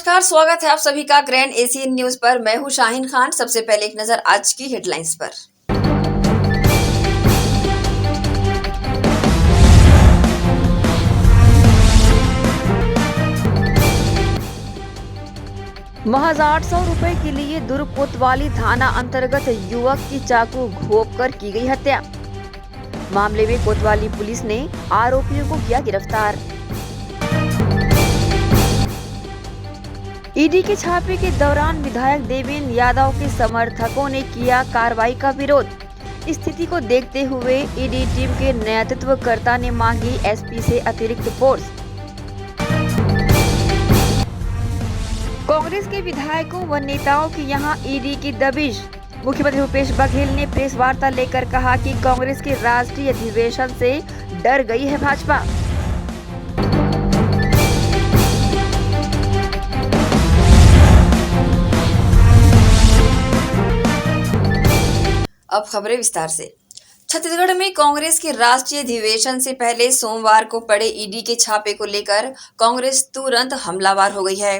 नमस्कार, स्वागत है आप सभी का ग्रैंड एशियन न्यूज पर। मैं हूं शाहीन खान। सबसे पहले एक नजर आज की हेडलाइंस पर। महज 800 रुपए के लिए दुर्ग कोतवाली थाना अंतर्गत युवक की चाकू घोंपकर की गई हत्या। मामले में कोतवाली पुलिस ने आरोपियों को किया गिरफ्तार। ईडी के छापे के दौरान विधायक देवेंद्र यादव के समर्थकों ने किया कार्रवाई का विरोध। स्थिति को देखते हुए ईडी टीम के नेतृत्वकर्ता ने मांगी एसपी से अतिरिक्त फोर्स। कांग्रेस के विधायकों व नेताओं की यहां ईडी की दबिश। मुख्यमंत्री भूपेश बघेल ने प्रेस वार्ता लेकर कहा कि कांग्रेस के राष्ट्रीय अधिवेशन से डर गई है भाजपा। अब खबरें विस्तार से। छत्तीसगढ़ में कांग्रेस के राष्ट्रीय अधिवेशन से पहले सोमवार को पड़े ईडी के छापे को लेकर कांग्रेस तुरंत हमलावर हो गई है।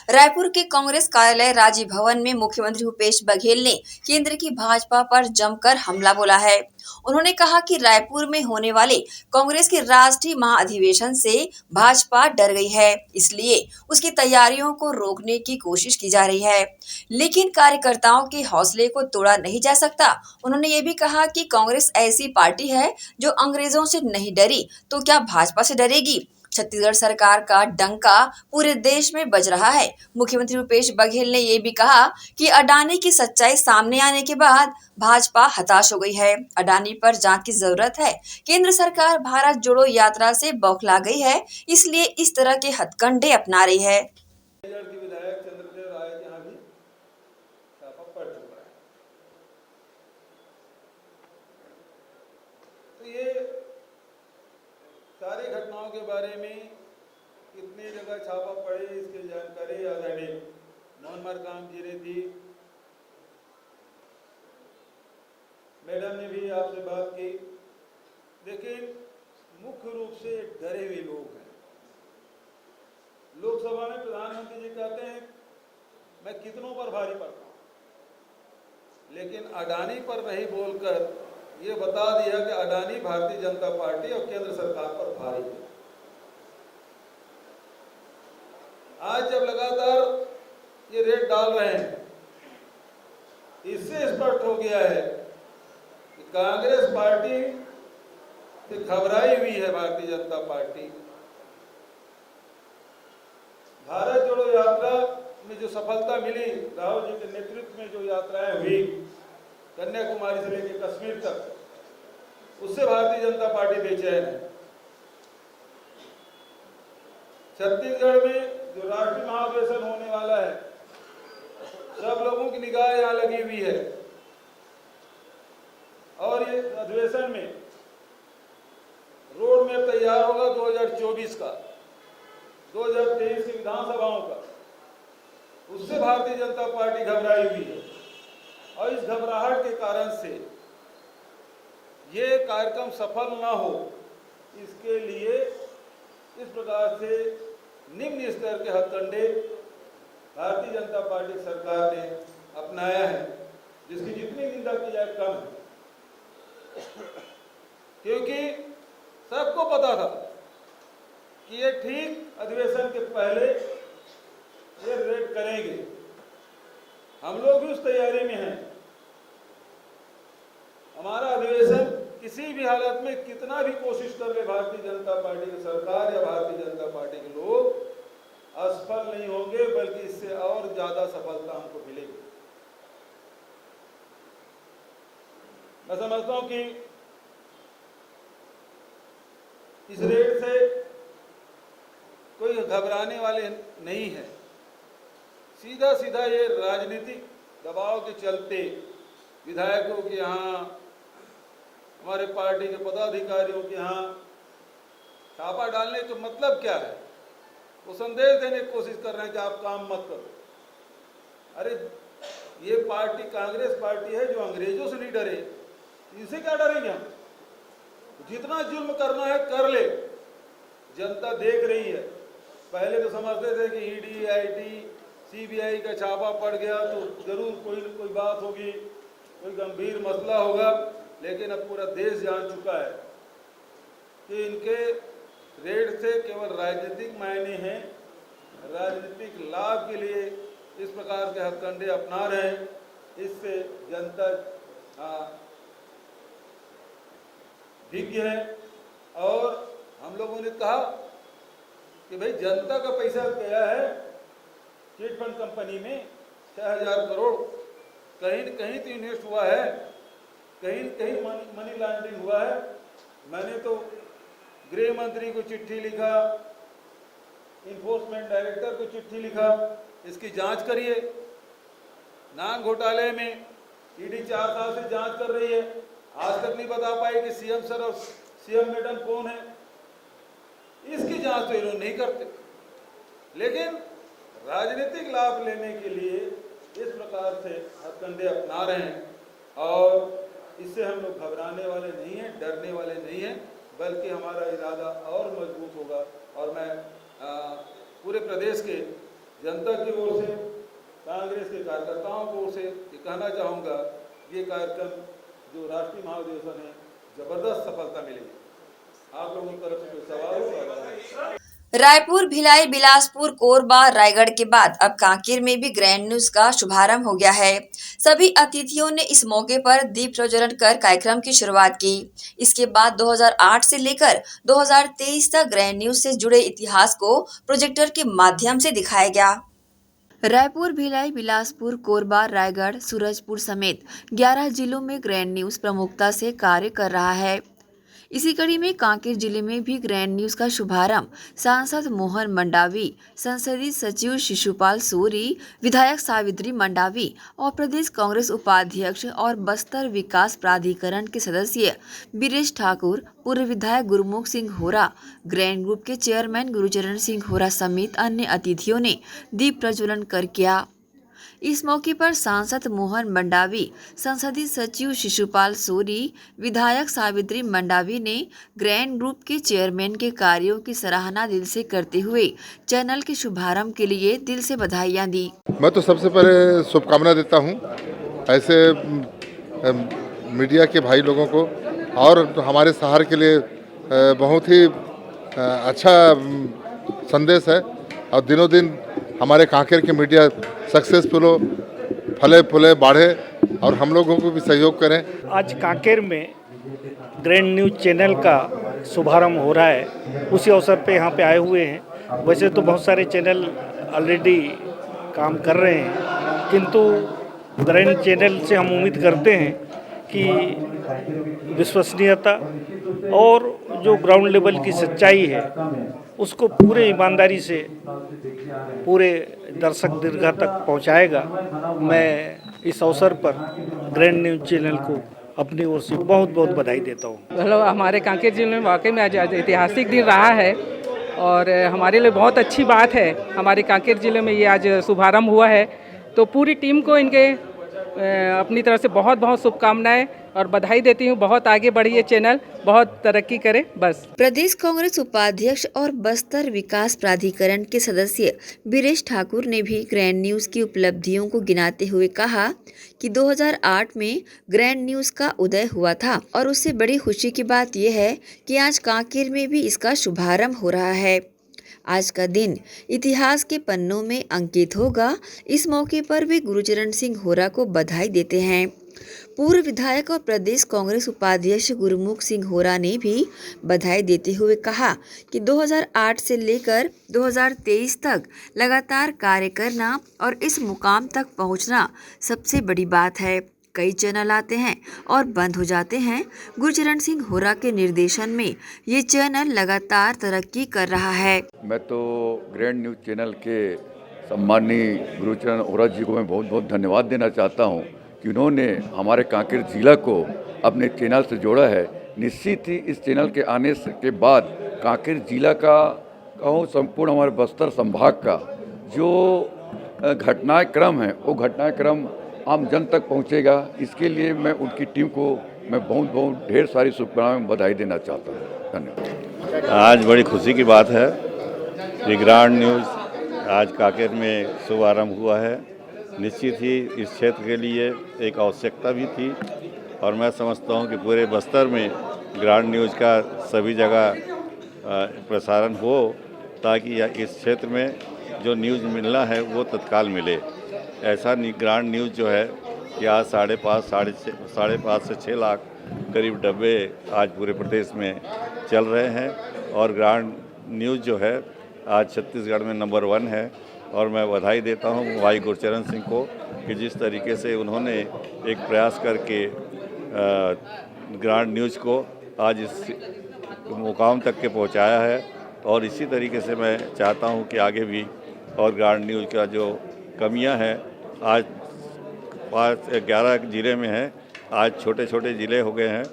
रायपुर के कांग्रेस कार्यालय राजीव भवन में मुख्यमंत्री भूपेश बघेल ने केंद्र की भाजपा पर जमकर हमला बोला है। उन्होंने कहा कि रायपुर में होने वाले कांग्रेस के राष्ट्रीय महाअधिवेशन से भाजपा डर गई है, इसलिए उसकी तैयारियों को रोकने की कोशिश की जा रही है, लेकिन कार्यकर्ताओं के हौसले को तोड़ा नहीं जा सकता। उन्होंने ये भी कहा कि कांग्रेस ऐसी पार्टी है जो अंग्रेजों से नहीं डरी तो क्या भाजपा से डरेगी। छत्तीसगढ़ सरकार का डंका पूरे देश में बज रहा है। मुख्यमंत्री भूपेश बघेल ने ये भी कहा कि अडानी की सच्चाई सामने आने के बाद भाजपा हताश हो गई है। अडानी पर जांच की जरूरत है। केंद्र सरकार भारत जोड़ो यात्रा से बौखला गई है, इसलिए इस तरह के हथकंडे अपना रही है। तो ये सारी घटनाओं के बारे में कितनी जगह छापा पड़े इसकी जानकारी आदरणीय मोहन मरकाम जी ने दी। मैडम ने भी आपसे बात की, लेकिन मुख्य रूप से डरे हुए लोग हैं। लोकसभा में प्रधानमंत्री जी कहते हैं मैं कितनों पर भारी पड़ता हूं, लेकिन अडानी पर नहीं बोलकर ये बता दिया कि अडानी भारतीय जनता पार्टी और केंद्र सरकार पर भारी है। आज जब लगातार ये रेट डाल रहे हैं, इससे स्पष्ट हो गया है कि कांग्रेस पार्टी से घबराई हुई है भारतीय जनता पार्टी। भारत जोड़ो यात्रा में जो सफलता मिली, राहुल जी के नेतृत्व में जो यात्राएं हुई कन्याकुमारी से लेकर कश्मीर तक, उससे भारतीय जनता पार्टी बेचैन है। छत्तीसगढ़ में जो राष्ट्रीय महाधिवेशन होने वाला है, सब लोगों की निगाह यहां लगी हुई है और ये अधिवेशन में रोड मैप तैयार होगा 2024 का, 2023 की विधानसभाओं का। उससे भारतीय जनता पार्टी घबराई हुई है और इस घबराहट के कारण से ये कार्यक्रम सफल ना हो, इसके लिए इस प्रकार से निम्न स्तर के हथकंडे भारतीय जनता पार्टी सरकार ने अपनाया है, जिसकी जितनी निंदा की जाए कम है। क्योंकि सबको पता था कि ये ठीक अधिवेशन के पहले ये रेड करेंगे। हम लोग भी उस तैयारी में हैं। हमारा अधिवेशन किसी भी हालत में कितना भी कोशिश कर ले भारतीय जनता पार्टी की सरकार या भारतीय जनता पार्टी के लोग, असफल नहीं होंगे, बल्कि इससे और ज्यादा सफलता हमको मिलेगी। मैं समझता हूं कि इस रेट से कोई घबराने वाले नहीं है। सीधा सीधा ये राजनीतिक दबाव के चलते विधायकों के यहाँ, हमारे पार्टी के पदाधिकारियों के यहाँ छापा डालने का मतलब क्या है? वो संदेश देने की कोशिश कर रहे हैं कि आप काम मत करो। अरे ये पार्टी कांग्रेस पार्टी है जो अंग्रेजों से नहीं डरे, इनसे क्या डरेंगे हम? जितना जुल्म करना है कर ले, जनता देख रही है। पहले तो समझते थे कि ईडी, आईटी सीबीआई का छापा पड़ गया तो जरूर कोई न कोई बात होगी, कोई गंभीर मसला होगा। लेकिन अब पूरा देश जान चुका है कि इनके रेड से केवल राजनीतिक मायने हैं, राजनीतिक लाभ के लिए इस प्रकार के हथकंडे अपना रहे हैं। इससे जनता विज्ञ है। और हम लोगों ने कहा कि भाई जनता का पैसा गया है चिट फंड कंपनी में 6000 करोड़, कहीं न कहीं तो इन्वेस्ट हुआ है, कहीं न कहीं मनी लॉन्ड्रिंग हुआ है। मैंने तो गृह मंत्री को चिट्ठी लिखा, इन्फोर्समेंट डायरेक्टर को चिट्ठी लिखा, इसकी जांच करिए। नान घोटाले में ईडी 4 साल से जांच कर रही है, आज तक नहीं बता पाई कि सीएम सर और सीएम मैडम कौन है। इसकी जांच तो इन्होंने नहीं करते, लेकिन राजनीतिक लाभ लेने के लिए इस प्रकार से हथकंडे अपना रहे हैं। और इससे हम लोग घबराने वाले नहीं हैं, डरने वाले नहीं हैं, बल्कि हमारा इरादा और मजबूत होगा। और मैं पूरे प्रदेश के जनता की ओर से, कांग्रेस के कार्यकर्ताओं की ओर से ये कहना चाहूँगा, ये कार्यक्रम जो राष्ट्रीय महाधिवेशन है, जबरदस्त सफलता मिलेगी। आप लोगों की तरफ से कोई सवाल हो? रायपुर, भिलाई, बिलासपुर, कोरबा, रायगढ़ के बाद अब कांकेर में भी ग्रैंड न्यूज का शुभारंभ हो गया है। सभी अतिथियों ने इस मौके पर दीप प्रज्वलन कर कार्यक्रम की शुरुआत की। इसके बाद 2008 से लेकर 2023 तक ग्रैंड न्यूज से जुड़े इतिहास को प्रोजेक्टर के माध्यम से दिखाया गया। रायपुर, भिलाई, बिलासपुर, कोरबा, रायगढ़, सूरजपुर समेत 11 जिलों में ग्रैंड न्यूज प्रमुखता से कार्य कर रहा है। इसी कड़ी में कांकेर जिले में भी ग्रैंड न्यूज का शुभारंभ सांसद मोहन मंडावी, संसदीय सचिव शिशुपाल सूरी, विधायक सावित्री मंडावी और प्रदेश कांग्रेस उपाध्यक्ष और बस्तर विकास प्राधिकरण के सदस्य बीरेश ठाकुर, पूर्व विधायक गुरमुख सिंह होरा, ग्रैंड ग्रुप के चेयरमैन गुरुचरण सिंह होरा समेत अन्य अतिथियों ने दीप प्रज्वलन कर किया। इस मौके पर सांसद मोहन मंडावी, संसदीय सचिव शिशुपाल सूरी, विधायक सावित्री मंडावी ने ग्रैंड ग्रुप के चेयरमैन के कार्यों की सराहना दिल से करते हुए चैनल के शुभारंभ के लिए दिल से बधाइयां दी। मैं तो सबसे पहले शुभकामना देता हूं ऐसे मीडिया के भाई लोगों को, और हमारे शहर के लिए बहुत ही अच्छा संदेश है। और दिनों दिन हमारे कांकेर के मीडिया सक्सेसफुल हो, फले फूले बढ़े और हम लोगों को भी सहयोग करें। आज कांकेर में ग्रैंड न्यूज चैनल का शुभारंभ हो रहा है, उसी अवसर पे यहाँ पे आए हुए हैं। वैसे तो बहुत सारे चैनल ऑलरेडी काम कर रहे हैं, किंतु ग्रैंड चैनल से हम उम्मीद करते हैं कि विश्वसनीयता और जो ग्राउंड लेवल की सच्चाई है उसको पूरे ईमानदारी से पूरे दर्शक दीर्घा तक पहुंचाएगा। मैं इस अवसर पर ग्रैंड न्यूज चैनल को अपनी ओर से बहुत बहुत बधाई देता हूं। मतलब हमारे कांकेर जिले में वाकई में आज ऐतिहासिक दिन रहा है और हमारे लिए बहुत अच्छी बात है। हमारे कांकेर जिले में ये आज शुभारंभ हुआ है, तो पूरी टीम को इनके अपनी तरफ से बहुत बहुत शुभकामनाएं और बधाई देती हूँ। बहुत आगे बढ़ी ये चैनल, बहुत तरक्की करे बस। प्रदेश कांग्रेस उपाध्यक्ष और बस्तर विकास प्राधिकरण के सदस्य बीरेश ठाकुर ने भी ग्रैंड न्यूज की उपलब्धियों को गिनाते हुए कहा कि 2008 में ग्रैंड न्यूज का उदय हुआ था और उससे बड़ी खुशी की बात यह है कि आज कांकेर में भी इसका शुभारंभ हो रहा है। आज का दिन इतिहास के पन्नों में अंकित होगा। इस मौके पर वे गुरुचरण सिंह होरा को बधाई देते हैं। पूर्व विधायक और प्रदेश कांग्रेस उपाध्यक्ष गुरमुख सिंह होरा ने भी बधाई देते हुए कहा कि 2008 से लेकर 2023 तक लगातार कार्य करना और इस मुकाम तक पहुंचना सबसे बड़ी बात है। कई चैनल आते हैं और बंद हो जाते हैं। गुरुचरण सिंह होरा के निर्देशन में ये चैनल लगातार तरक्की कर रहा है। मैं तो ग्रैंड न्यूज चैनल के सम्माननीय गुरुचरण होरा जी को मैं बहुत बहुत धन्यवाद देना चाहता हूं कि उन्होंने हमारे कांकेर जिला को अपने चैनल से जोड़ा है। निश्चित ही इस चैनल के आने के बाद कांकेर जिला का कहूँ संपूर्ण हमारे बस्तर संभाग का जो घटनाक्रम है वो घटनाक्रम आम जन तक पहुंचेगा। इसके लिए मैं उनकी टीम को मैं बहुत बहुत ढेर सारी शुभकामनाएं बधाई देना चाहता हूं। धन्यवाद। आज बड़ी खुशी की बात है कि ग्रैंड न्यूज़ आज कांकेर में शुभारंभ हुआ है। निश्चित ही इस क्षेत्र के लिए एक आवश्यकता भी थी और मैं समझता हूं कि पूरे बस्तर में ग्रांड न्यूज़ का सभी जगह प्रसारण हो ताकि इस क्षेत्र में जो न्यूज़ मिलना है वो तत्काल मिले। ऐसा ग्रांड न्यूज़ जो है कि आज 5.5 से 6 लाख करीब डब्बे आज पूरे प्रदेश में चल रहे हैं और ग्रांड न्यूज़ जो है आज छत्तीसगढ़ में नंबर 1 है। और मैं बधाई देता हूं भाई गुरचरण सिंह को कि जिस तरीके से उन्होंने एक प्रयास करके ग्रांड न्यूज़ को आज इस मुकाम तक के पहुंचाया है और इसी तरीके से मैं चाहता हूं कि आगे भी और ग्रांड न्यूज़ का जो कमियां हैं आज 11 ज़िले में है, आज छोटे छोटे ज़िले हो गए हैं,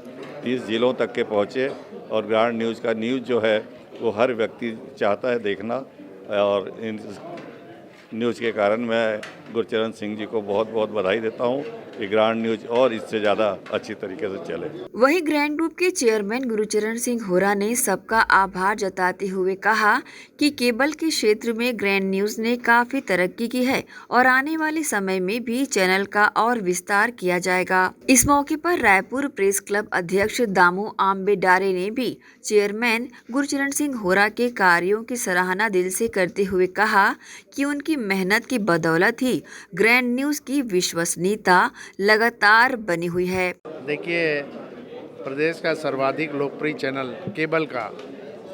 30 ज़िलों तक के पहुँचे और ग्रांड न्यूज़ का न्यूज़ जो है वो हर व्यक्ति चाहता है देखना। और इन न्यूज़ के कारण मैं गुरचरण सिंह जी को बहुत बहुत बधाई देता हूं कि ग्रांड न्यूज़ और इससे ज़्यादा अच्छी तरीके से चले। वहीं ग्रैंड ग्रुप के चेयरमैन गुरचरण सिंह होरा ने सबका आभार जताते हुए कहा कि केबल के क्षेत्र में ग्रैंड न्यूज़ ने काफी तरक्की की है और आने वाले समय में भी चैनल का और विस्तार किया जाएगा। इस मौके पर रायपुर प्रेस क्लब अध्यक्ष दामू आम्बे डारे ने भी चेयरमैन गुरचरण सिंह होरा के कार्यों की सराहना दिल से करते हुए कहा कि उनकी मेहनत की बदौलत ही ग्रैंड न्यूज़ की विश्वसनीयता लगातार बनी हुई है। देखिए, प्रदेश का सर्वाधिक लोकप्रिय चैनल केबल का,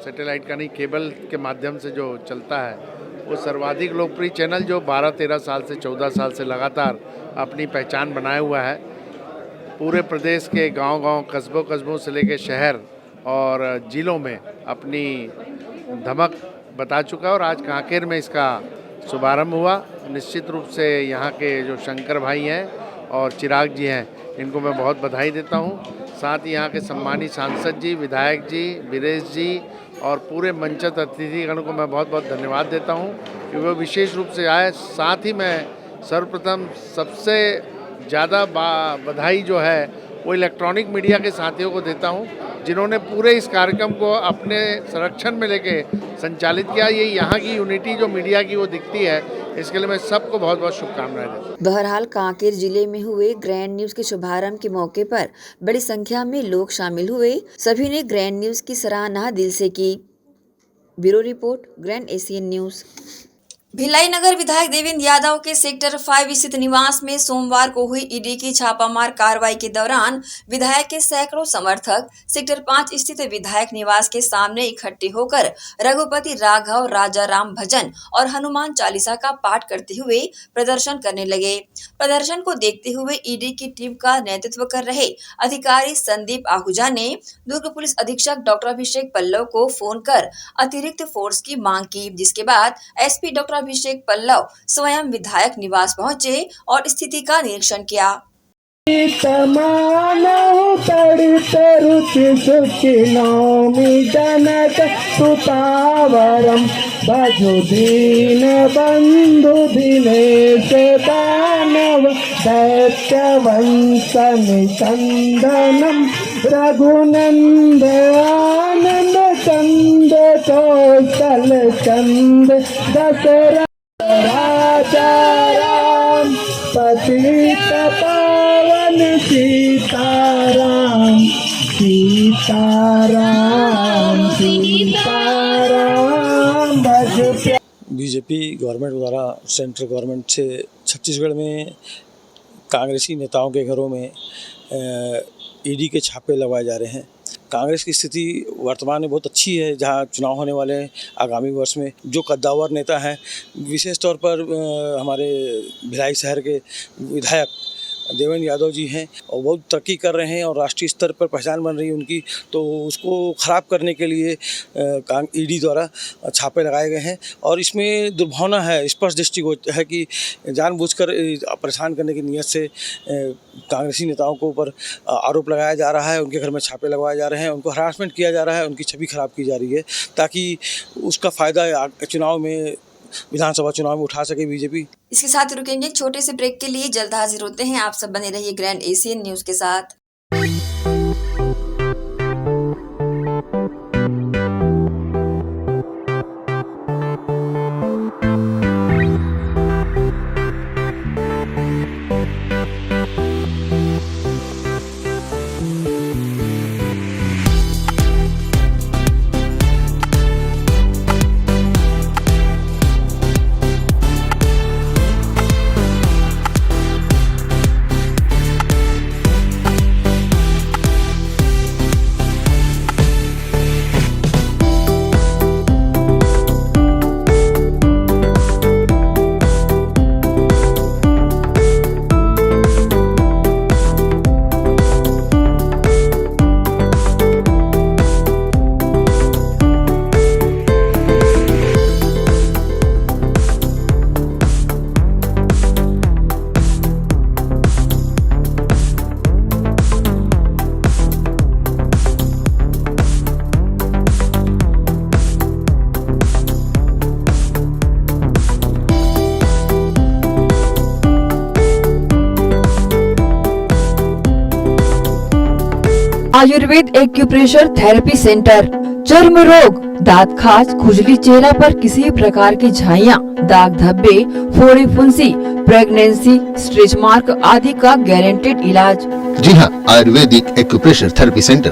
सैटेलाइट का नहीं, केबल के माध्यम से जो चलता है वो सर्वाधिक लोकप्रिय चैनल जो 12-13 साल से 14 साल से लगातार अपनी पहचान बनाए हुआ है। पूरे प्रदेश के गांव-गांव, कस्बों से लेकर शहर और जिलों में अपनी धमक बता चुका है और आज कांकेर में इसका शुभारंभ हुआ। निश्चित रूप से यहाँ के जो शंकर भाई हैं और चिराग जी हैं, इनको मैं बहुत बधाई देता हूँ। साथ ही यहाँ के सम्मानित सांसद जी, विधायक जी, वीरेश जी और पूरे मंचस्थ अतिथिगण को मैं बहुत बहुत धन्यवाद देता हूँ कि वो विशेष रूप से आए। साथ ही मैं सर्वप्रथम सबसे ज़्यादा बधाई जो है वो इलेक्ट्रॉनिक मीडिया के साथियों को देता हूँ जिन्होंने पूरे इस कार्यक्रम को अपने संरक्षण में लेके संचालित किया। ये यहाँ की यूनिटी जो मीडिया की वो दिखती है, इसके लिए मैं सबको बहुत बहुत शुभकामनाएं देता हूँ। बहरहाल कांकेर जिले में हुए ग्रैंड न्यूज़ के शुभारंभ के मौके पर बड़ी संख्या में लोग शामिल हुए। सभी ने ग्रैंड न्यूज़ की सराहना दिल से की। Bureau report, grand Asian news. Bhilai Nagar विधायक देवेंद्र यादव के सेक्टर 5 स्थित निवास में सोमवार को हुई ईडी की छापामार कार्रवाई के दौरान विधायक के सैकड़ों समर्थक सेक्टर 5 स्थित विधायक निवास के सामने इकट्ठे होकर रघुपति राघव राजाराम भजन और हनुमान चालीसा का पाठ करते हुए प्रदर्शन करने लगे। प्रदर्शन को देखते हुए ईडी की टीम का नेतृत्व कर रहे अधिकारी संदीप आहूजा ने दुर्ग पुलिस अधीक्षक डॉक्टर अभिषेक पल्लव को फोन कर अतिरिक्त फोर्स की मांग की, जिसके बाद एसपी डॉक्टर अभिषेक पल्लव स्वयं विधायक निवास पहुंचे और स्थिति का निरीक्षण किया। जनक सुतावरम भजुदीन बंधु दिनेश दानव दैत्यवंशन चंदनम रघुनंद आनंद चंद कौशल चंद दशरथ राजा राम पतित पावन सीताराम सीताराम सीताराम भज। बीजेपी गवर्नमेंट द्वारा सेंट्रल गवर्नमेंट से छत्तीसगढ़ में कांग्रेसी नेताओं के घरों में ईडी के छापे लगवाए जा रहे हैं। कांग्रेस की स्थिति वर्तमान में बहुत अच्छी है, जहां चुनाव होने वाले आगामी वर्ष में जो कद्दावर नेता हैं, विशेष तौर पर हमारे भिलाई शहर के विधायक देवेंद्र यादव जी हैं और बहुत तरक्की कर रहे हैं और राष्ट्रीय स्तर पर पहचान बन रही है उनकी, तो उसको ख़राब करने के लिए ईडी द्वारा छापे लगाए गए हैं। और इसमें दुर्भावना है, स्पष्ट दृष्टि है कि जानबूझकर परेशान करने की नीयत से कांग्रेसी नेताओं को ऊपर आरोप लगाया जा रहा है, उनके घर में छापे लगवाए जा रहे हैं, उनको हरासमेंट किया जा रहा है, उनकी छवि खराब की जा रही है ताकि उसका फ़ायदा चुनाव में, विधानसभा चुनाव में उठा सके बीजेपी। इसके साथ रुकेंगे छोटे से ब्रेक के लिए, जल्द हाजिर होते हैं। आप सब बने रहिए ग्रैंड एशियन न्यूज़ के साथ। आयुर्वेद एक्यूप्रेशर थेरेपी सेंटर, चर्म रोग, दांत खाज, खुजली, चेहरा पर किसी भी प्रकार की झाइयाँ, दाग धब्बे, फोड़ी फुंसी, प्रेगनेंसी, स्ट्रेच मार्क आदि का गारंटेड इलाज। जी हाँ, आयुर्वेदिक एक्यूप्रेशर थेरेपी सेंटर।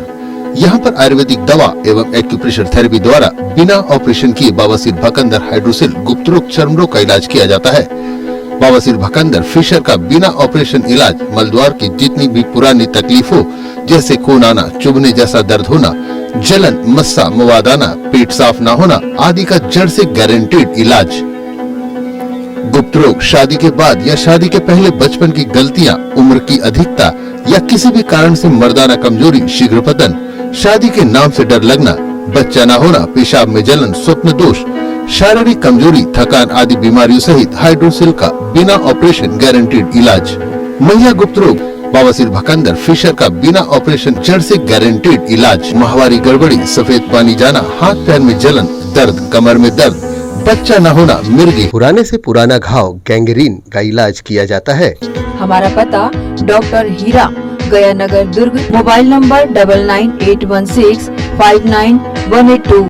यहाँ पर आयुर्वेदिक दवा एवं एक्यूप्रेशर थेरेपी द्वारा बिना ऑपरेशन किए बवासीर, भकंदर, हाइड्रोसिल, गुप्त रोग, चर्म रोग का इलाज किया जाता है। बवासीर, भकंदर, फिशर का बिना ऑपरेशन इलाज मलद्वार की जितनी भी पुरानी तकलीफ हो, जैसे खून आना, चुभने जैसा दर्द होना, जलन, मस्सा, मवाद आना, पेट साफ न होना आदि का जड़ से गारंटेड इलाज। गुप्त रोग, शादी के बाद या शादी के पहले बचपन की गलतियां, उम्र की अधिकता या किसी भी कारण से मर्दाना कमजोरी, शीघ्र पतन, शादी के नाम से डर लगना, बच्चा न होना, पेशाब में जलन, स्वप्न दोष, शारीरिक कमजोरी, थकान आदि बीमारियों सहित हाइड्रोसिल का बिना ऑपरेशन गारंटेड इलाज। महिला गुप्त रोग, बवासीर, भकंदर, फिशर का बिना ऑपरेशन जड़ से गारंटेड इलाज। माहवारी गड़बड़ी, सफेद पानी जाना, हाथ पैर में जलन, दर्द, कमर में दर्द, बच्चा न होना, मिर्गी, पुराने से पुराना घाव, गैंग्रीन का इलाज किया जाता है। हमारा पता डॉक्टर हीरा, गया नगर, दुर्ग। Mobile number 9981659182।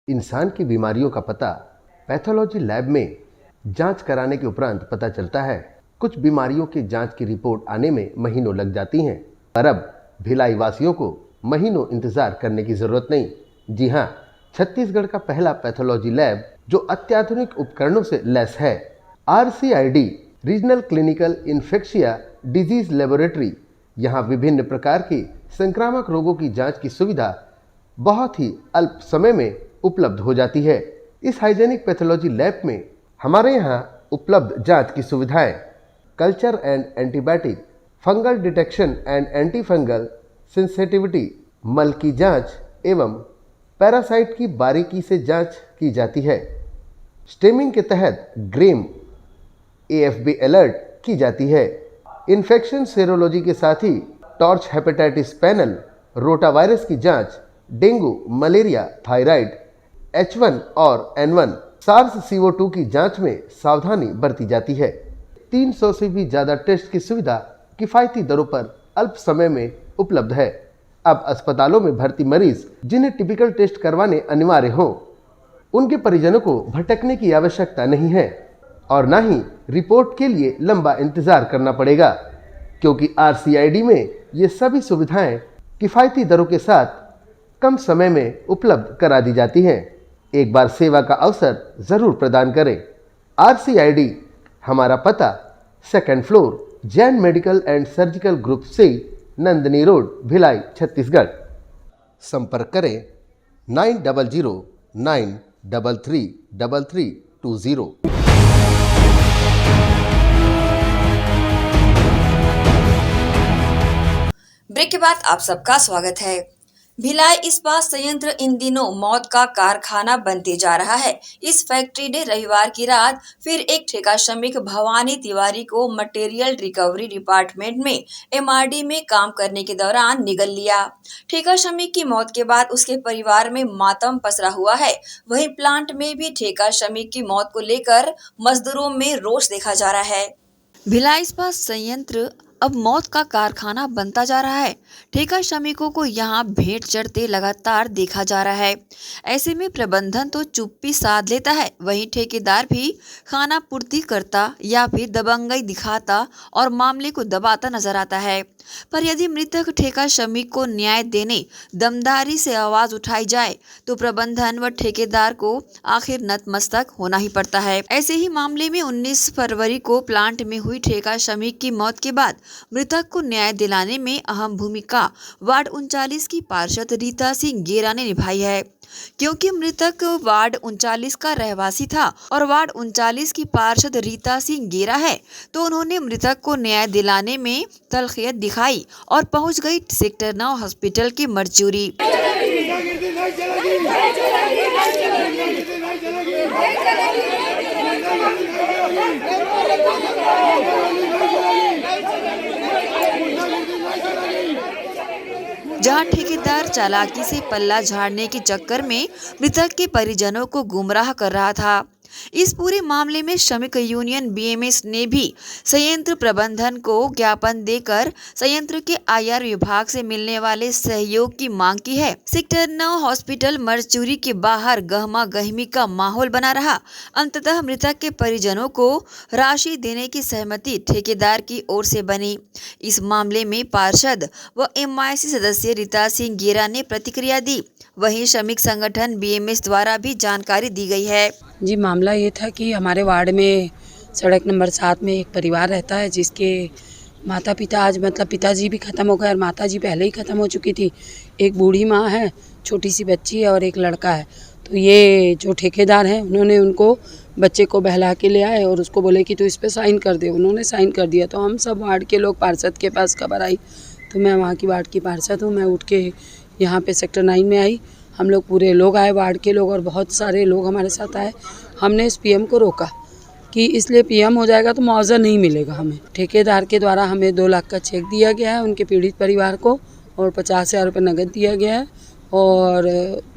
इंसान की बीमारियों का पता पैथोलॉजी लैब में जांच कराने के उपरांत पता चलता है। कुछ बीमारियों की जांच की रिपोर्ट आने में महीनों लग जाती हैं, पर अब भिलाई वासियों को महीनों इंतजार करने की जरूरत नहीं। जी हां, छत्तीसगढ़ का पहला पैथोलॉजी लैब जो अत्याधुनिक उपकरणों से लैस है, RCID regional clinical infectious disease laboratory, यहाँ विभिन्न प्रकार की संक्रामक रोगों की जांच की सुविधा बहुत ही अल्प समय में उपलब्ध हो जाती है। इस हाइजेनिक पैथोलॉजी लैब में हमारे यहाँ उपलब्ध जांच की सुविधाएं culture and antibiotic, fungal detection and anti fungal sensitivity, मल की जांच एवं पैरासाइट की बारीकी से जांच की जाती है। स्टेमिंग के तहत ग्रेम AFB अलर्ट की जाती है। इन्फेक्शन सेरोलॉजी के साथ ही टॉर्च हेपेटाइटिस पैनल, रोटावायरस की जांच, डेंगू, मलेरिया, थायराइड, H1 और N1, SARS CO2 की जांच में सावधानी बरती जाती है। 300 से भी ज़्यादा टेस्ट की सुविधा किफ़ायती दरों पर अल्प समय में उपलब्ध है। अब अस्पतालों में भर्ती मरीज जिन्हें टिपिकल टेस्ट करवाने अनिवार्य हो, उनके परिजनों को भटकने की आवश्यकता नहीं है और न ही रिपोर्ट के लिए लंबा इंतजार करना पड़ेगा, क्योंकि RCID में ये सभी सुविधाएं किफ़ायती दरों के साथ कम समय में उपलब्ध करा दी जाती हैं। एक बार सेवा का अवसर ज़रूर प्रदान करें। RCID, हमारा पता 2nd floor, Jain medical and surgical group से, नंदनी रोड, भिलाई, छत्तीसगढ़। संपर्क करें 9009333320। ब्रेक के बाद आप सबका स्वागत है। भिलाई इस्पात संयंत्र इन दिनों मौत का कारखाना बनते जा रहा है। इस फैक्ट्री ने रविवार की रात फिर एक ठेका श्रमिक भवानी तिवारी को मटेरियल रिकवरी डिपार्टमेंट में MRD में काम करने के दौरान निगल लिया। ठेका श्रमिक की मौत के बाद उसके परिवार में मातम पसरा हुआ है। वहीं प्लांट में भी ठेका श्रमिक की मौत को लेकर मजदूरों में रोष देखा जा रहा है। भिलाई इस्पात संयंत्र अब मौत का कारखाना बनता जा रहा है। ठेका श्रमिकों को यहाँ भेंट चढ़ते लगातार देखा जा रहा है। ऐसे में प्रबंधन तो चुप्पी साध लेता है, वहीं ठेकेदार भी खाना पूर्ति करता या फिर दबंगई दिखाता और मामले को दबाता नजर आता है। पर यदि मृतक ठेका श्रमिक को न्याय देने दमदारी से आवाज उठाई जाए तो प्रबंधन व ठेकेदार को आखिर नतमस्तक होना ही पड़ता है। ऐसे ही मामले में 19 फरवरी को प्लांट में हुई ठेका श्रमिक की मौत के बाद मृतक को न्याय दिलाने में अहम भूमिका वार्ड 39 की पार्षद रीता सिंह गेरा ने निभाई है, क्योंकि मृतक वार्ड 39 का रहवासी था और वार्ड 39 की पार्षद रीता सिंह गेरा है, तो उन्होंने मृतक को न्याय दिलाने में तलखियत दिखाई और पहुंच गई सेक्टर 9 हॉस्पिटल की मरचूरी। जहां ठेकेदार चालाकी से पल्ला झाड़ने के चक्कर में मृतक के परिजनों को गुमराह कर रहा था। इस पूरे मामले में श्रमिक यूनियन बीएमएस ने भी संयंत्र प्रबंधन को ज्ञापन देकर संयंत्र के आईआर विभाग से मिलने वाले सहयोग की मांग की है। सेक्टर 9 हॉस्पिटल मरचूरी के बाहर गहमा गहमी का माहौल बना रहा। अंततः मृतक के परिजनों को राशि देने की सहमति ठेकेदार की ओर से बनी। इस मामले में पार्षद व एमआईसी सदस्य रीता सिंह गेरा ने प्रतिक्रिया दी। वहीं श्रमिक संगठन बीएमएस द्वारा भी जानकारी दी गई है। जी, मामला ये था कि हमारे वार्ड में सड़क नंबर 7 में एक परिवार रहता है जिसके माता पिता आज पिताजी भी ख़त्म हो गए और माताजी पहले ही ख़त्म हो चुकी थी। एक बूढ़ी माँ है, छोटी सी बच्ची है और एक लड़का है। तो ये जो ठेकेदार हैं उन्होंने उनको बच्चे को बहला के ले आए और उसको बोले कि तू इस पे साइन कर दे। उन्होंने साइन कर दिया। तो हम सब वार्ड के लोग पार्षद के पास खबर आई, तो मैं वहाँ की वार्ड की पार्षद हूँ। मैं उठ के यहाँ पे सेक्टर 9 में आई। हम लोग पूरे लोग आए, वार्ड के लोग और बहुत सारे लोग हमारे साथ आए। हमने इस पीएम को रोका कि इसलिए पीएम हो जाएगा तो मुआवजा नहीं मिलेगा हमें। ठेकेदार के द्वारा हमें 2 लाख का चेक दिया गया है उनके पीड़ित परिवार को और 50,000 रुपये नकद दिया गया है और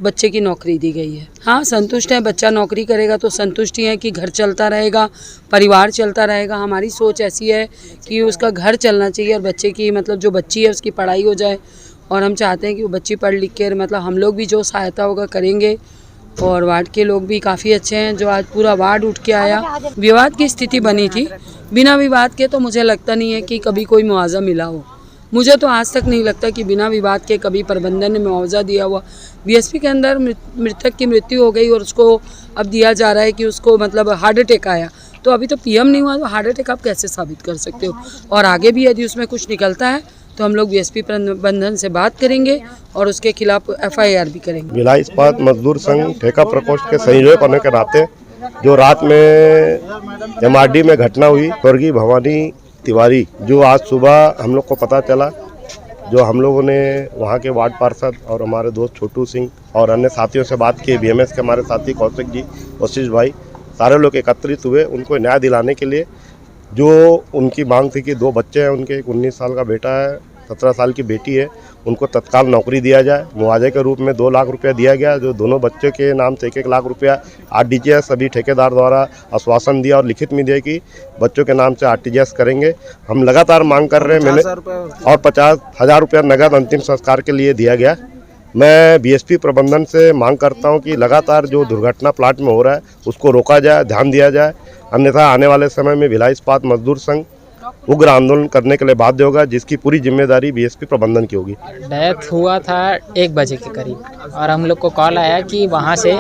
बच्चे की नौकरी दी गई है। हाँ, संतुष्ट है। बच्चा नौकरी करेगा तो संतुष्टि है कि घर चलता रहेगा, परिवार चलता रहेगा। हमारी सोच ऐसी है कि उसका घर चलना चाहिए और बच्चे की जो बच्ची है उसकी पढ़ाई हो जाए। और हम चाहते हैं कि वो बच्ची पढ़ लिख के हम लोग भी जो सहायता होगा करेंगे। और वार्ड के लोग भी काफ़ी अच्छे हैं जो आज पूरा वार्ड उठ के आया। विवाद की स्थिति बनी थी, बिना विवाद के तो मुझे लगता नहीं है कि कभी कोई मुआवजा मिला हो। मुझे तो आज तक नहीं लगता कि बिना विवाद के कभी प्रबंधन ने मुआवजा दिया हुआ। बीएसपी के अंदर मृतक की मृत्यु हो गई और उसको अब दिया जा रहा है कि उसको हार्ट अटैक आया। तो अभी तो पीएम नहीं हुआ तो हार्ट अटैक आप कैसे साबित कर सकते हो? और आगे भी यदि उसमें कुछ निकलता है तो हम लोग बीएसपी प्रबंधन से बात करेंगे और उसके खिलाफ एफआईआर भी करेंगे। भिलाई इस्पात मजदूर संघ ठेका प्रकोष्ठ के संयोजक होने के नाते जो रात में एमआरडी में घटना हुई, स्वर्गीय भवानी तिवारी, जो आज सुबह हम लोग को पता चला, जो हम लोगों ने वहाँ के वार्ड पार्षद और हमारे दोस्त छोटू सिंह और अन्य साथियों से बात की, बीएमएस के हमारे साथी कौशिक जी, वशिष्ठ भाई, सारे लोग एकत्रित हुए उनको न्याय दिलाने के लिए। जो उनकी मांग थी कि 2 बच्चे हैं उनके, एक 19 साल का बेटा है, 17 साल की बेटी है, उनको तत्काल नौकरी दिया जाए। मुआवजे के रूप में 2 लाख रुपया दिया गया, जो दोनों बच्चों के नाम से 1-1 लाख रुपया आरटीजीएस सभी ठेकेदार द्वारा आश्वासन दिया और लिखित में दिया कि बच्चों के नाम से आरटीजीएस करेंगे। हम लगातार मांग कर रहे हैं, मैंने और 50,000 रुपया नगद अंतिम संस्कार के लिए दिया गया। मैं बीएसपी प्रबंधन से मांग करता हूं कि लगातार जो दुर्घटना प्लांट में हो रहा है उसको रोका जाए, ध्यान दिया जाए, अन्यथा आने वाले समय में भिलाई इस्पात मजदूर संघ उग्र आंदोलन करने के लिए बाध्य होगा, जिसकी पूरी जिम्मेदारी बीएसपी प्रबंधन की होगी। डेथ हुआ था 1 बजे के करीब और हम लोग को कॉल आया कि वहाँ से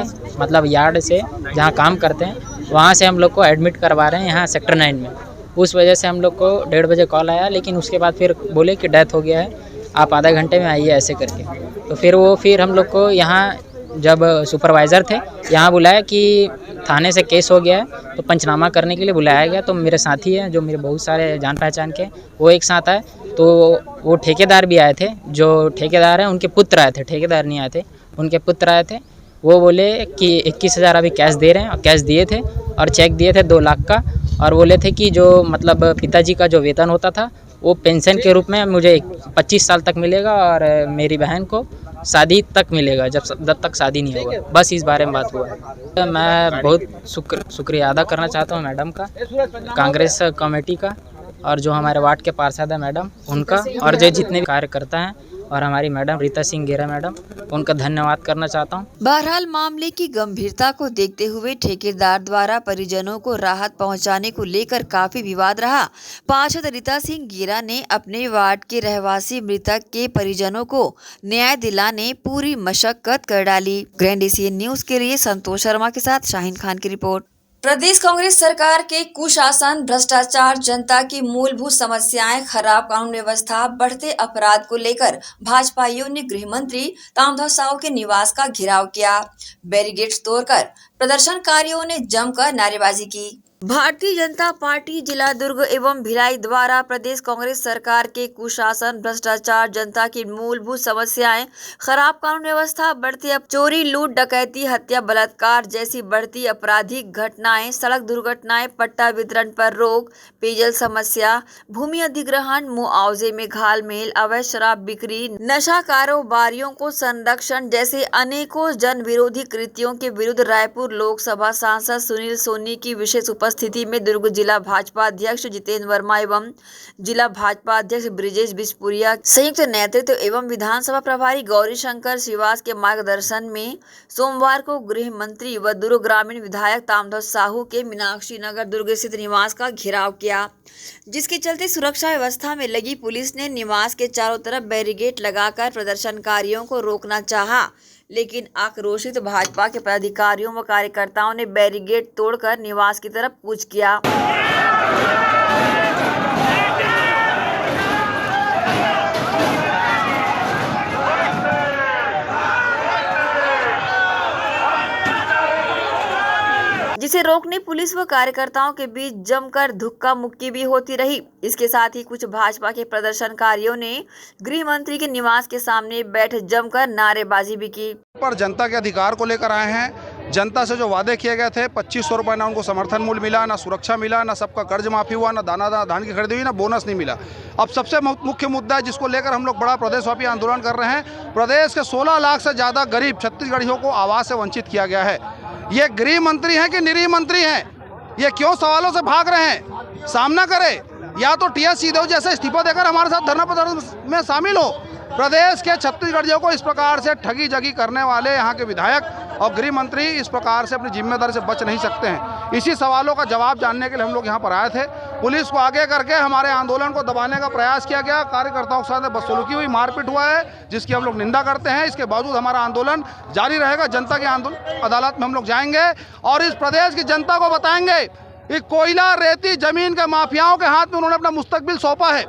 यार्ड से जहाँ काम करते हैं वहाँ से हम लोग को एडमिट करवा रहे हैं यहाँ सेक्टर 9 में। उस वजह से हम लोग को 1:30 बजे कॉल आया, लेकिन उसके बाद फिर बोले कि डेथ हो गया है, आप आधा घंटे में आइए ऐसे करके। तो फिर हम लोग को यहाँ जब सुपरवाइज़र थे यहाँ बुलाया कि थाने से केस हो गया है, तो पंचनामा करने के लिए बुलाया गया। तो मेरे साथी हैं जो मेरे बहुत सारे जान पहचान के, वो एक साथ आए। तो वो ठेकेदार भी आए थे, जो ठेकेदार हैं उनके पुत्र आए थे, ठेकेदार नहीं आए थे, उनके पुत्र आए थे। वो बोले कि 21,000 अभी कैश दे रहे हैं, और कैश दिए थे और चेक दिए थे 2 लाख का, और बोले थे कि जो पिताजी का जो वेतन होता था वो पेंशन के रूप में मुझे 25 साल तक मिलेगा और मेरी बहन को शादी तक मिलेगा, जब तक शादी नहीं होगा। बस इस बारे में बात हुआ है। मैं बहुत शुक्रिया अदा करना चाहता हूँ मैडम का, कांग्रेस कमेटी का, और जो हमारे वार्ड के पार्षद है मैडम उनका, और जो जितने भी कार्यकर्ता हैं, और हमारी मैडम रीता सिंह गेरा मैडम, उनका धन्यवाद करना चाहता हूँ। बहरहाल मामले की गंभीरता को देखते हुए ठेकेदार द्वारा परिजनों को राहत पहुंचाने को लेकर काफी विवाद रहा। पार्षद रीता सिंह गेरा ने अपने वार्ड के रहवासी मृतक के परिजनों को न्याय दिलाने पूरी मशक्कत कर डाली। ग्रैंड एशियन न्यूज के लिए संतोष शर्मा के साथ शाहीन खान की रिपोर्ट। प्रदेश कांग्रेस सरकार के कुशासन, भ्रष्टाचार, जनता की मूलभूत समस्याएं, खराब कानून व्यवस्था, बढ़ते अपराध को लेकर भाजपाइयों ने गृह मंत्री ताम्रध्वज साहू के निवास का घेराव किया। बैरिकेड्स तोड़कर प्रदर्शनकारियों ने जमकर नारेबाजी की। भारतीय जनता पार्टी जिला दुर्ग एवं भिलाई द्वारा प्रदेश कांग्रेस सरकार के कुशासन, भ्रष्टाचार, जनता की मूलभूत समस्याएं, खराब कानून व्यवस्था, बढ़ती चोरी, लूट, डकैती, हत्या, बलात्कार जैसी बढ़ती आपराधिक घटनाएं, सड़क दुर्घटनाएं, पट्टा वितरण पर रोक, पेयजल समस्या, भूमि अधिग्रहण, मुआवजे में घालमेल, अवैध शराब बिक्री, नशा कारोबारियों को संरक्षण जैसे अनेकों जन विरोधी कृत्यों के विरुद्ध रायपुर लोकसभा सांसद सुनील सोनी की विशेष उपस्थिति में दुर्ग जिला भाजपा अध्यक्ष जितेंद्र वर्मा एवं जिला भाजपा अध्यक्ष ब्रिजेश बिस्पुरिया संयुक्त नेतृत्व एवं विधानसभा प्रभारी गौरी शंकर श्रीवास के मार्गदर्शन में सोमवार को गृह मंत्री व दुर्ग ग्रामीण विधायक ताम्रध्वज साहू के मीनाक्षी नगर दुर्ग स्थित निवास का घेराव किया, जिसके चलते सुरक्षा व्यवस्था में लगी पुलिस ने निवास के चारों तरफ बैरिकेड लगाकर प्रदर्शनकारियों को रोकना चाहा, लेकिन आक्रोशित भाजपा के पदाधिकारियों व कार्यकर्ताओं ने बैरिकेड तोड़कर निवास की तरफ कूच किया। जिसे रोकने पुलिस व कार्यकर्ताओं के बीच जमकर धक्का मुक्की भी होती रही। इसके साथ ही कुछ भाजपा के प्रदर्शनकारियों ने गृह मंत्री के निवास के सामने बैठ जमकर नारेबाजी भी की। पर जनता के अधिकार को लेकर आए हैं। जनता से जो वादे किए गए थे 2500 रुपये, ना उनको समर्थन मूल्य मिला, ना सुरक्षा मिला, ना सबका कर्ज माफी हुआ, ना दाना धान की खरीदी हुई, ना बोनस नहीं मिला। अब सबसे मुख्य मुद्दा है जिसको लेकर हम लोग बड़ा प्रदेशव्यापी आंदोलन कर रहे हैं। प्रदेश के 16 लाख से ज़्यादा गरीब छत्तीसगढ़ियों को आवास से वंचित किया गया है। ये गृह मंत्री हैं कि निरीह मंत्री हैं? ये क्यों सवालों से भाग रहे हैं? सामना करें, या तो टीएस सिंहदेव जैसे इस्तीफा देकर हमारे साथ धरना प्रदर्शन में शामिल हो। प्रदेश के छत्तीसगढ़ियों को इस प्रकार से ठगी जगी करने वाले यहाँ के विधायक और गृह मंत्री इस प्रकार से अपनी जिम्मेदारी से बच नहीं सकते हैं। इसी सवालों का जवाब जानने के लिए हम लोग यहाँ पर आए थे। पुलिस को आगे करके हमारे आंदोलन को दबाने का प्रयास किया गया। कार्यकर्ताओं के साथ बदसलूकी हुई, मारपीट हुआ है, जिसकी हम लोग निंदा करते हैं। इसके बावजूद हमारा आंदोलन जारी रहेगा। जनता के आंदोलन अदालत में हम लोग जाएंगे और इस प्रदेश की जनता को बताएंगे कि कोयला, रेती, जमीन के माफियाओं के हाथ में उन्होंने अपना मुस्तकबिल सौंपा है।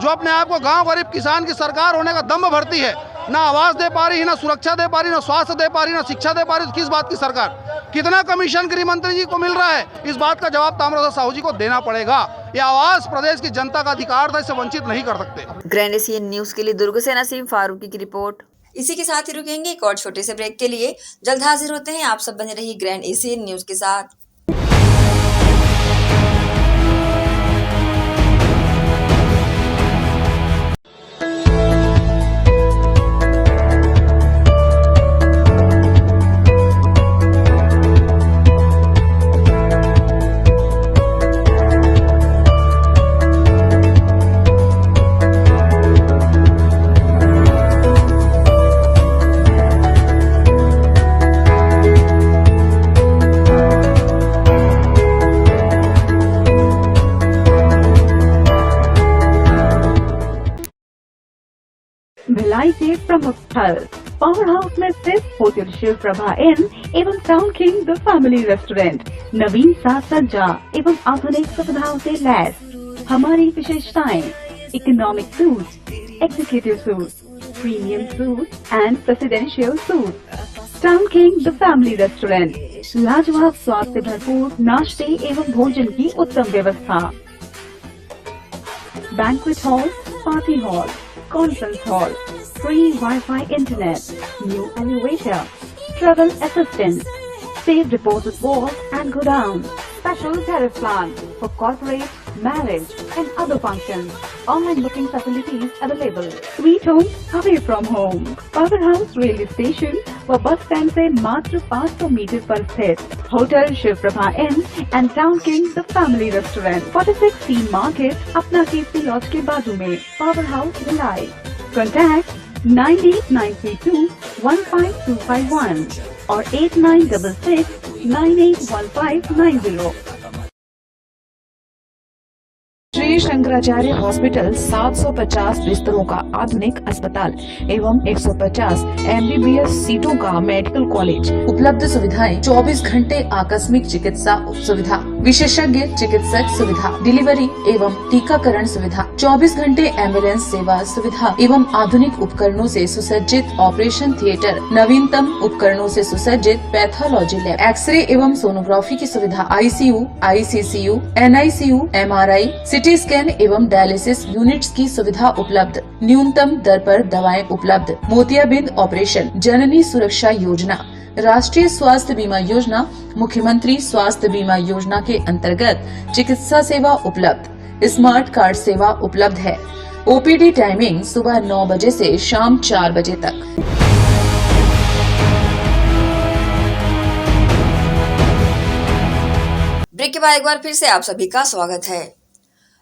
जो अपने आप को गांव गरीब किसान की सरकार होने का दम भरती है, ना आवास दे पा रही, ना सुरक्षा दे पा रही, ना स्वास्थ्य दे पा रही, ना शिक्षा दे पा रही, तो किस बात की सरकार? कितना कमीशन गृह मंत्री जी को मिल रहा है? इस बात का जवाब ताम्रध्वज साहू जी को देना पड़ेगा। ये आवाज प्रदेश की जनता का अधिकार था, इसे वंचित नहीं कर सकते। ग्रैंड एशियन न्यूज के लिए दुर्ग से नसीम फारूकी की रिपोर्ट। इसी के साथ ही रुकेंगे एक और छोटे से ब्रेक के लिए। जल्द हाजिर होते हैं। आप सब बने रहिए ग्रैंड एशियन न्यूज के साथ। भिलाई के प्रमुख स्थल पावर हाउस में स्थित होटल शिव प्रभा इन एवं town king the family restaurant नवीन साज सज्जा एवं आधुनिक सुविधाओं से लैस। हमारी विशेषताएं: economic suite, executive suite, premium suite and presidential suite. Town king the family restaurant, लाजवाब स्वाद से भरपूर नाश्ते एवं भोजन की उत्तम व्यवस्था। Banquet hall, party hall, conference hall, free Wi-Fi internet, new elevator, travel assistance, safe deposit vault and godown, special tariff plan for corporate, marriage and other functions. Online booking facilities available. Sweet home away from home. Powerhouse railway station व bus stand से मात्र 500 metre पर स्थित hotel Shiv Prabha inn and town king the family restaurant 46 C market Apna Kirti laws के बाजू में power house Bhilai. Contact 9892152251 और 8966981590। Shri Shankaracharya hospital 750 बिस्तरों का आधुनिक अस्पताल एवं 150 MBBS सीटों का मेडिकल कॉलेज। उपलब्ध सुविधाएं 24 घंटे आकस्मिक चिकित्सा सुविधा, विशेषज्ञ चिकित्सक सुविधा, डिलीवरी एवं टीकाकरण सुविधा, 24 घंटे एम्बुलेंस सेवा सुविधा एवं आधुनिक उपकरणों से सुसज्जित ऑपरेशन थिएटर, नवीनतम उपकरणों से सुसज्जित पैथोलॉजी लैब, एक्सरे एवं सोनोग्राफी की सुविधा, ICU, ICCU, NICU, MRI, CT scan एवं डायलिसिस यूनिट्स की सुविधा उपलब्ध। न्यूनतम दर पर दवाएं उपलब्ध। मोतियाबिंद ऑपरेशन, जननी सुरक्षा योजना, राष्ट्रीय स्वास्थ्य बीमा योजना, मुख्यमंत्री स्वास्थ्य बीमा योजना के अंतर्गत चिकित्सा सेवा उपलब्ध। स्मार्ट कार्ड सेवा उपलब्ध है। OPD टाइमिंग सुबह 9 बजे से शाम 4 बजे तक। ब्रेक के बाद एक बार फिर से आप सभी का स्वागत है।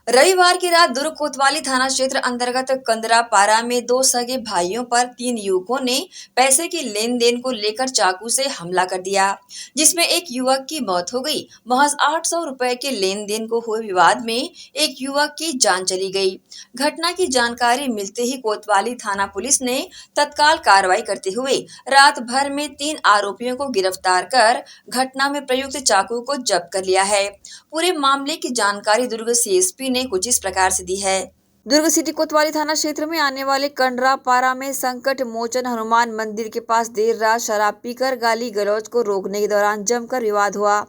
रविवार की रात दुर्ग कोतवाली थाना क्षेत्र अंतर्गत कंदरापारा में 2 सगे भाइयों पर 3 युवकों ने पैसे की लेन देन को लेकर चाकू से हमला कर दिया, जिसमें एक युवक की मौत हो गई। महज 800 रुपए के लेन देन को हुए विवाद में एक युवक की जान चली गई। घटना की जानकारी मिलते ही कोतवाली थाना पुलिस ने तत्काल कार्रवाई करते हुए रात भर में 3 आरोपियों को गिरफ्तार कर घटना में प्रयुक्त चाकू को जब्त कर लिया है। पूरे मामले की जानकारी दुर्ग CSP ने कुछ इस प्रकार से दी है। दुर्ग सिटी कोतवाली थाना क्षेत्र में आने वाले कंडरापारा में संकट मोचन हनुमान मंदिर के पास देर रात शराब पीकर गाली गलौज को रोकने के दौरान जमकर विवाद हुआ।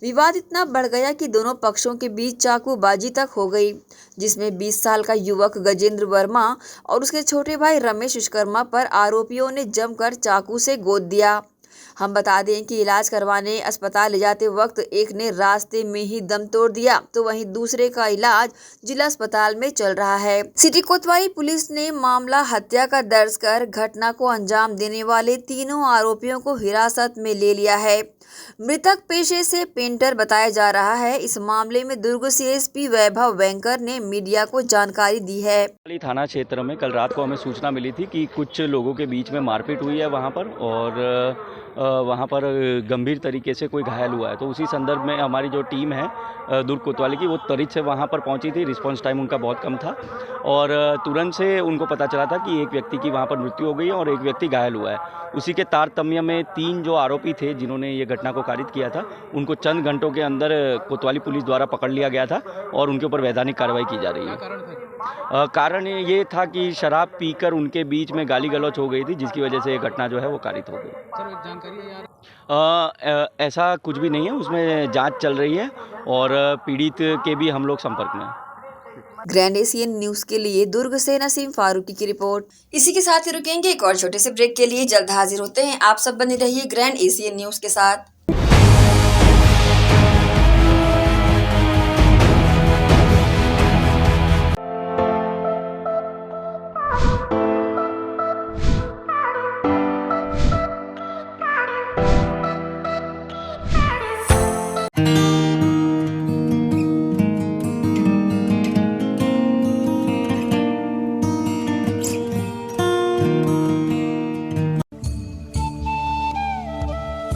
विवाद इतना बढ़ गया कि दोनों पक्षों के बीच चाकूबाजी तक हो गई, जिसमें 20 साल का युवक गजेंद्र वर्मा और उसके छोटे भाई रमेश विश्वकर्मा पर आरोपियों ने जमकर चाकू से गोद दिया। हम बता दें कि इलाज करवाने अस्पताल ले जाते वक्त एक ने रास्ते में ही दम तोड़ दिया, तो वहीं दूसरे का इलाज जिला अस्पताल में चल रहा है। सिटी कोतवाली पुलिस ने मामला हत्या का दर्ज कर घटना को अंजाम देने वाले तीनों आरोपियों को हिरासत में ले लिया है। मृतक पेशे से पेंटर बताया जा रहा है। इस मामले में दुर्ग CSP वैभव वेंकर ने मीडिया को जानकारी दी है। थाना क्षेत्र में कल रात को हमें सूचना मिली थी कि कुछ लोगों के बीच में मारपीट हुई है वहाँ पर, और वहाँ पर गंभीर तरीके से कोई घायल हुआ है। तो उसी संदर्भ में हमारी जो टीम है दुर्ग कोतवाली की, वो त्वरित से वहाँ पर पहुँची थी। रिस्पांस टाइम उनका बहुत कम था और तुरंत से उनको पता चला था कि एक व्यक्ति की वहाँ पर मृत्यु हो गई है और एक व्यक्ति घायल हुआ है। उसी के तारतम्य में 3 जो आरोपी थे जिन्होंने ये घटना को कारित किया था, उनको चंद घंटों के अंदर कोतवाली पुलिस द्वारा पकड़ लिया गया था और उनके ऊपर वैधानिक कार्रवाई की जा रही है। कारण ये था कि शराब पीकर उनके बीच में गाली गलौच हो गई थी, जिसकी वजह से ये घटना जो है वो कारित हो गई। ऐसा कुछ भी नहीं है, उसमें जांच चल रही है और पीड़ित के भी हम लोग संपर्क में हैं। ग्रैंड एशियन न्यूज के लिए दुर्ग से नसीम फारूकी की रिपोर्ट। इसी के साथ ही रुकेंगे एक और छोटे से ब्रेक के लिए। जल्द हाजिर होते हैं। आप सब बने रहिए ग्रैंड एशियन न्यूज के साथ।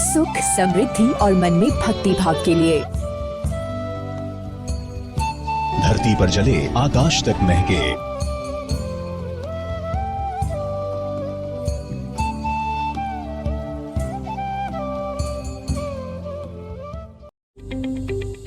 सुख, समृद्धि और मन में भक्ति भाव के लिए धरती पर जले आकाश तक महके,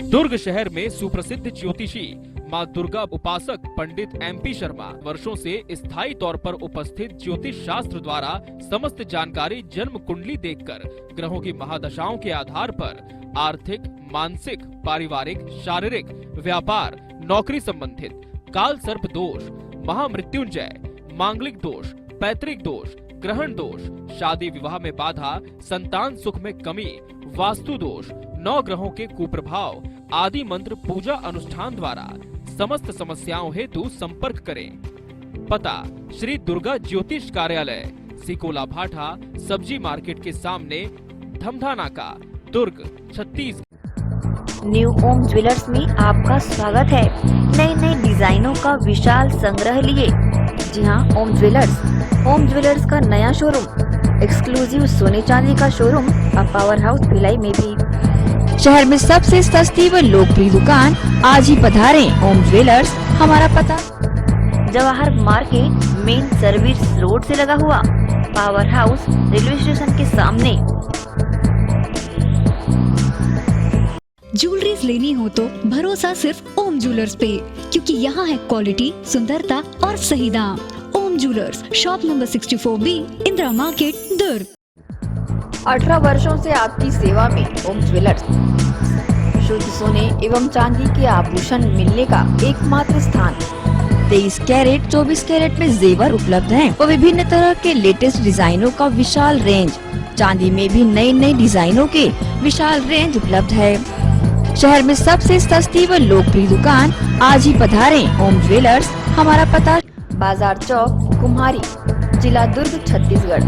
दुर्ग शहर में सुप्रसिद्ध ज्योतिषी मां दुर्गा उपासक पंडित MP शर्मा वर्षों से स्थायी तौर पर उपस्थित ज्योतिष शास्त्र द्वारा समस्त जानकारी जन्म कुंडली देखकर ग्रहों की महादशाओं के आधार पर आर्थिक, मानसिक, पारिवारिक, शारीरिक, व्यापार, नौकरी संबंधित काल सर्प दोष, महामृत्युंजय, मांगलिक दोष, पैतृक दोष, ग्रहण दोष, शादी विवाह में बाधा, संतान सुख में कमी, वास्तु दोष, 9 ग्रहों के कुप्रभाव, आदि मंत्र पूजा अनुष्ठान द्वारा समस्त समस्याओं हेतु संपर्क करें। पता श्री दुर्गा ज्योतिष कार्यालय, सिकोला भाठा, सब्जी मार्केट के सामने, धमधा नाका, दुर्ग, छत्तीसगढ़। न्यू ओम ज्वेलर्स में आपका स्वागत है। नए नए डिजाइनों का विशाल संग्रह लिए। जी हाँ, ओम ज्वेलर्स का नया शोरूम, एक्सक्लूसिव सोने चांदी का शोरूम अब पावर हाउस भिलाई में भी। शहर में सबसे सस्ती व लोकप्रिय दुकान, आज ही पधारें ओम ज्वेलर्स। हमारा पता Jawahar market, main service road से लगा हुआ, पावर हाउस रेलवे स्टेशन के सामने। ज्वेलरीज लेनी हो तो भरोसा सिर्फ ओम ज्वेलर्स पे, क्योंकि यहाँ है क्वालिटी, सुंदरता और सही दाम। Om jewellers, shop number 64B, Indira market, Durg. 18 वर्षों से आपकी सेवा में ओम ज्वेलर्स। शुद्ध सोने एवं चांदी के आभूषण मिलने का एकमात्र स्थान। 23 कैरेट, 24 कैरेट में जेवर उपलब्ध हैं और विभिन्न तरह के लेटेस्ट डिजाइनों का विशाल रेंज। चांदी में भी नए नए डिजाइनों के विशाल रेंज उपलब्ध है। शहर में सबसे सस्ती व लोकप्रिय दुकान, आज ही पधारें ओम ज्वेलर्स। हमारा पता बाजार चौक, कुम्हारी, जिला Durg, Chhattisgarh.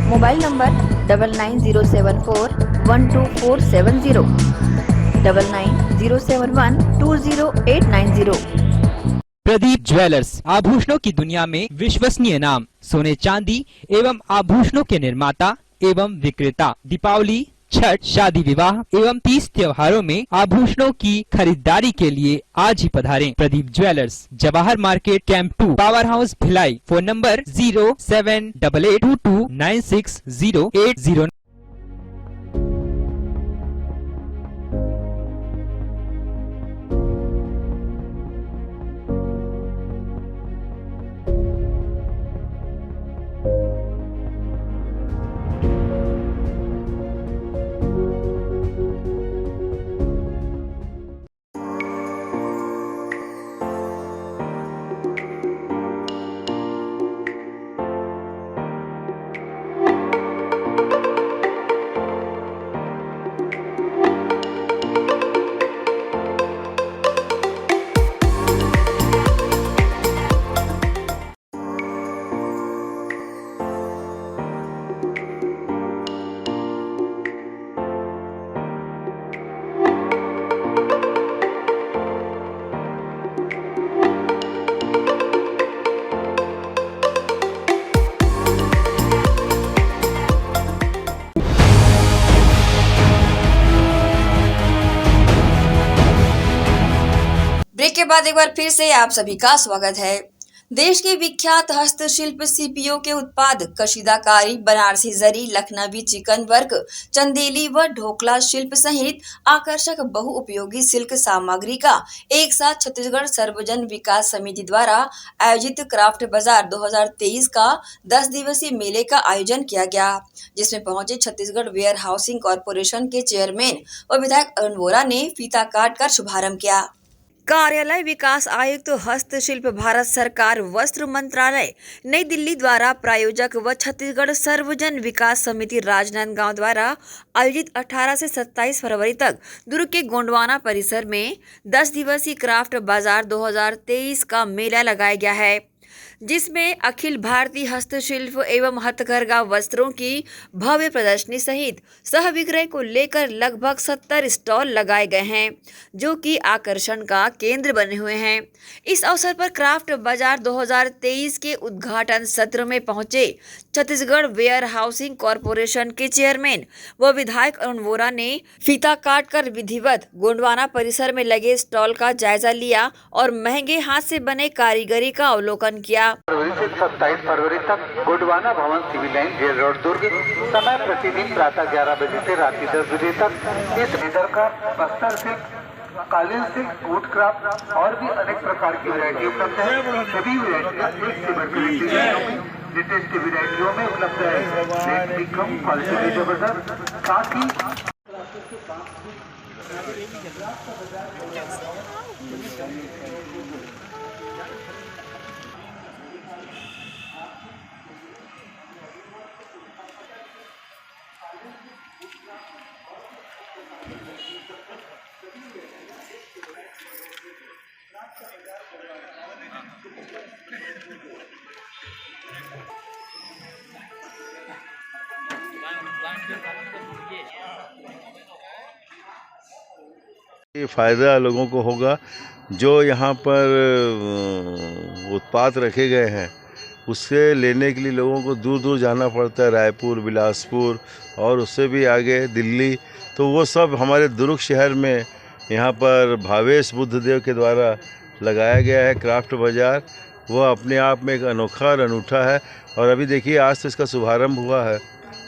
Mobile number 9907412470, 9907120890। Pradeep jewellers, आभूषणों की दुनिया में विश्वसनीय नाम। सोने चांदी एवं आभूषणों के निर्माता एवं विक्रेता। दीपावली, छठ, शादी विवाह एवं 30 त्योहारों में आभूषणों की खरीदारी के लिए आज ही पधारें। Pradeep jewellers, Jawahar market, camp 2, power house Bhilai. Phone number 078822960809। Break के बाद एक बार फिर से आप सभी का स्वागत है। देश के विख्यात हस्तशिल्प सीपीओ के उत्पाद कशीदाकारी, बनारसी जरी, लखनवी चिकन वर्क, चंदेली व ढोकला शिल्प सहित आकर्षक बहुउपयोगी सिल्क सामग्री का एक साथ छत्तीसगढ़ सर्वजन विकास समिति द्वारा आयोजित क्राफ्ट बाजार 2023 का 10 दिवसीय मेले का आयोजन किया गया, जिसमें पहुंचे छत्तीसगढ़ वेयर हाउसिंग कॉरपोरेशन के चेयरमैन व विधायक अरुण वोरा ने फीता काट कर शुभारंभ किया। कार्यालय विकास आयुक्त, हस्तशिल्प, भारत सरकार, वस्त्र मंत्रालय, नई दिल्ली द्वारा प्रायोजक व छत्तीसगढ़ सर्वजन विकास समिति राजनांदगांव द्वारा आयोजित 18 से 27 फरवरी तक दुर्ग के गोंडवाना परिसर में 10 दिवसीय क्राफ्ट बाजार 2023 का मेला लगाया गया है, जिसमें अखिल भारतीय हस्तशिल्प एवं हथकरघा वस्त्रों की भव्य प्रदर्शनी सहित सह विक्रय को लेकर लगभग 70 स्टॉल लगाए गए हैं, जो कि आकर्षण का केंद्र बने हुए हैं। इस अवसर पर क्राफ्ट बाजार 2023 के उद्घाटन सत्र में पहुंचे छत्तीसगढ़ वेयर हाउसिंग कॉरपोरेशन के चेयरमैन व विधायक अरुण वोरा ने फीता काट कर विधिवत गोंडवाना परिसर में लगे स्टॉल का जायजा लिया और महंगे हाथ से बने कारीगरी का अवलोकन किया। फरवरी से 27 फरवरी तक गोंडवाना भवन, सिविल लाइन, जेल रोड, दुर्ग। समय प्रतिदिन प्रातः 11 बजे से रात्रि 10 बजे तक। इस लेदर का बस्तर सिल्क, कालीन सिल्क, वुड क्राफ्ट और भी अनेक प्रकार की वैरायटी उपलब्ध है। सभी वैरायटियाँ एक से बढ़कर लेटेस्ट वैरायटियों में उपलब्ध है। रेट भी कम, क्वालिटी भी जबरदस्त, साथ ही ये फ़ायदा लोगों को होगा। जो यहाँ पर उत्पाद रखे गए हैं उससे लेने के लिए लोगों को दूर दूर जाना पड़ता है, रायपुर, बिलासपुर और उससे भी आगे दिल्ली। तो वो सब हमारे दुर्ग शहर में यहाँ पर भावेश बुद्धदेव के द्वारा लगाया गया है क्राफ्ट बाज़ार। वो अपने आप में एक अनोखा और अनूठा है। और अभी देखिए आज तो इसका शुभारंभ हुआ है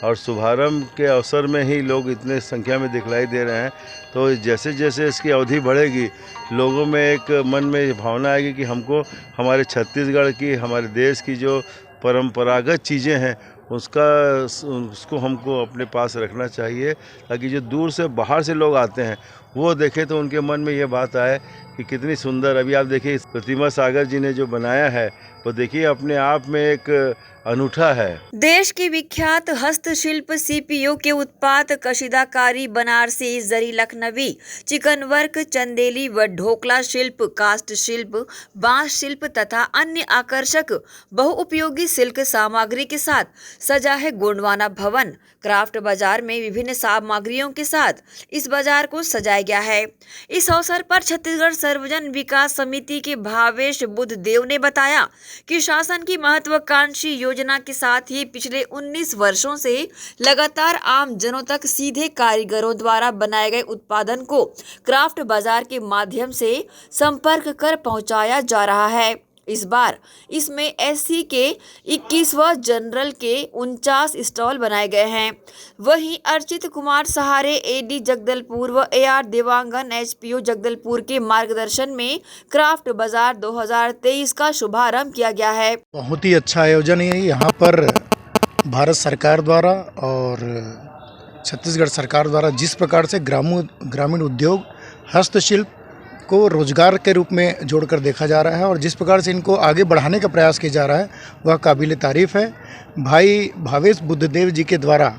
और शुभारंभ के अवसर में ही लोग इतने संख्या में दिखलाई दे रहे हैं। तो जैसे जैसे इसकी अवधि बढ़ेगी लोगों में एक मन में भावना आएगी कि हमको हमारे छत्तीसगढ़ की, हमारे देश की जो परंपरागत चीज़ें हैं उसको हमको अपने पास रखना चाहिए, ताकि जो दूर से बाहर से लोग आते हैं वो देखें तो उनके मन में ये बात आए कि कितनी सुंदर। अभी आप देखिए प्रतिमा सागर जी ने जो बनाया है वो देखिए अपने आप में एक अनूठा है। देश की विख्यात हस्तशिल्प सीपीओ के उत्पाद कशीदाकारी, बनारसी, जरी लखनवी, चिकन वर्क, चंदेली व ढोकला शिल्प, कास्ट शिल्प, बांस शिल्प तथा अन्य आकर्षक बहुउपयोगी सिल्क सामग्री के साथ सजा है गोंडवाना भवन। क्राफ्ट बाजार में विभिन्न सामग्रियों के साथ इस बाजार को सजाया गया है। इस अवसर पर छत्तीसगढ़ सर्वजन विकास समिति के भावेश बुद्धदेव ने बताया कि शासन की महत्वाकांक्षी योजना के साथ ही पिछले 19 वर्षों से लगातार आम जनों तक सीधे कारीगरों द्वारा बनाए गए उत्पादन को क्राफ्ट बाजार के माध्यम से संपर्क कर पहुंचाया जा रहा है। इस बार इसमें एससी के 21वां जनरल के 49 स्टॉल बनाए गए हैं। वहीं अर्चित कुमार सहारे, एडी जगदलपुर व एआर देवांगन, एचपीओ जगदलपुर के मार्गदर्शन में क्राफ्ट बाजार 2023 का शुभारंभ किया गया है। बहुत ही अच्छा आयोजन है। यहाँ पर भारत सरकार द्वारा और छत्तीसगढ़ सरकार द्वारा जिस प्रकार से ग्रामीण उद्योग हस्तशिल्प को रोजगार के रूप में जोड़कर देखा जा रहा है और जिस प्रकार से इनको आगे बढ़ाने का प्रयास किया जा रहा है वह काबिल तारीफ़ है। भाई भावेश बुद्धदेव जी के द्वारा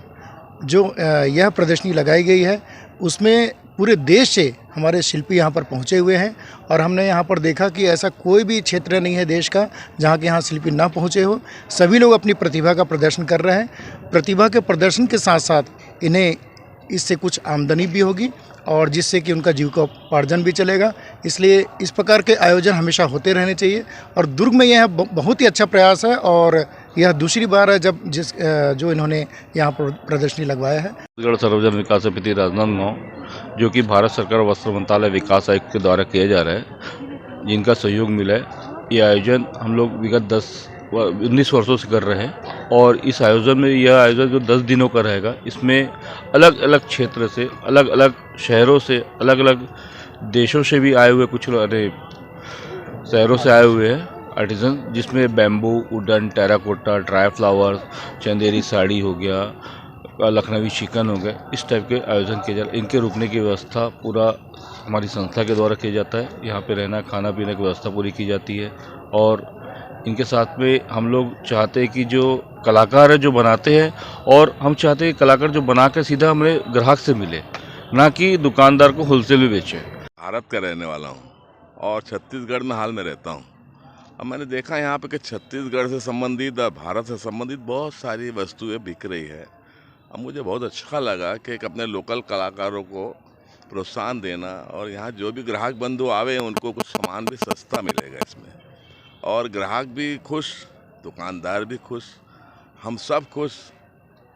जो यह प्रदर्शनी लगाई गई है उसमें पूरे देश से हमारे शिल्पी यहाँ पर पहुँचे हुए हैं और हमने यहाँ पर देखा कि ऐसा कोई भी क्षेत्र नहीं है देश का जहाँ के यहाँ शिल्पी ना पहुँचे हो। सभी लोग अपनी प्रतिभा का प्रदर्शन कर रहे हैं। प्रतिभा के प्रदर्शन के साथ साथ इन्हें इससे कुछ आमदनी भी होगी और जिससे कि उनका जीविकोपार्जन भी चलेगा। इसलिए इस प्रकार के आयोजन हमेशा होते रहने चाहिए और दुर्ग में यह बहुत ही अच्छा प्रयास है और यह दूसरी बार है जब जो इन्होंने यहाँ पर प्रदर्शनी लगवाया है। छत्तीसगढ़ सर्वजन विकास समिति राजनांदगांव जो कि भारत सरकार वस्त्र मंत्रालय विकास आयुक्त के द्वारा किया जा रहा है, जिनका सहयोग मिला है। ये आयोजन हम लोग विगत 19 वर्षों से कर रहे हैं और इस आयोजन में यह आयोजन जो 10 दिनों का रहेगा, इसमें अलग अलग क्षेत्र से, अलग अलग शहरों से, अलग अलग देशों से भी आए हुए कुछ शहरों से आए हुए हैं आर्टिजन, जिसमें bamboo, wooden, terracotta, dry flowers, Chanderi sari हो गया, लखनवी चिकन हो गया, इस टाइप के आयोजन किए जाते हैं। इनके रुकने की व्यवस्था पूरा हमारी संस्था के द्वारा किया जाता है। यहाँ पे रहना खाना पीने की व्यवस्था पूरी की जाती है और इनके साथ में हम लोग चाहते हैं कि जो कलाकार है जो बनाते हैं, और हम चाहते हैं कि कलाकार जो बना कर सीधा हमें ग्राहक से मिले, ना कि दुकानदार को होलसेल में बेचे। भारत का रहने वाला हूँ और छत्तीसगढ़ में हाल में रहता हूँ। अब मैंने देखा यहाँ पे कि छत्तीसगढ़ से संबंधित और भारत से संबंधित बहुत सारी वस्तुएं बिक रही है। अब मुझे बहुत अच्छा लगा कि एक अपने लोकल कलाकारों को प्रोत्साहन देना और यहाँ जो भी ग्राहक बंधु आवे उनको कुछ सामान भी सस्ता मिलेगा इसमें, और ग्राहक भी खुश, दुकानदार भी खुश, हम सब खुश।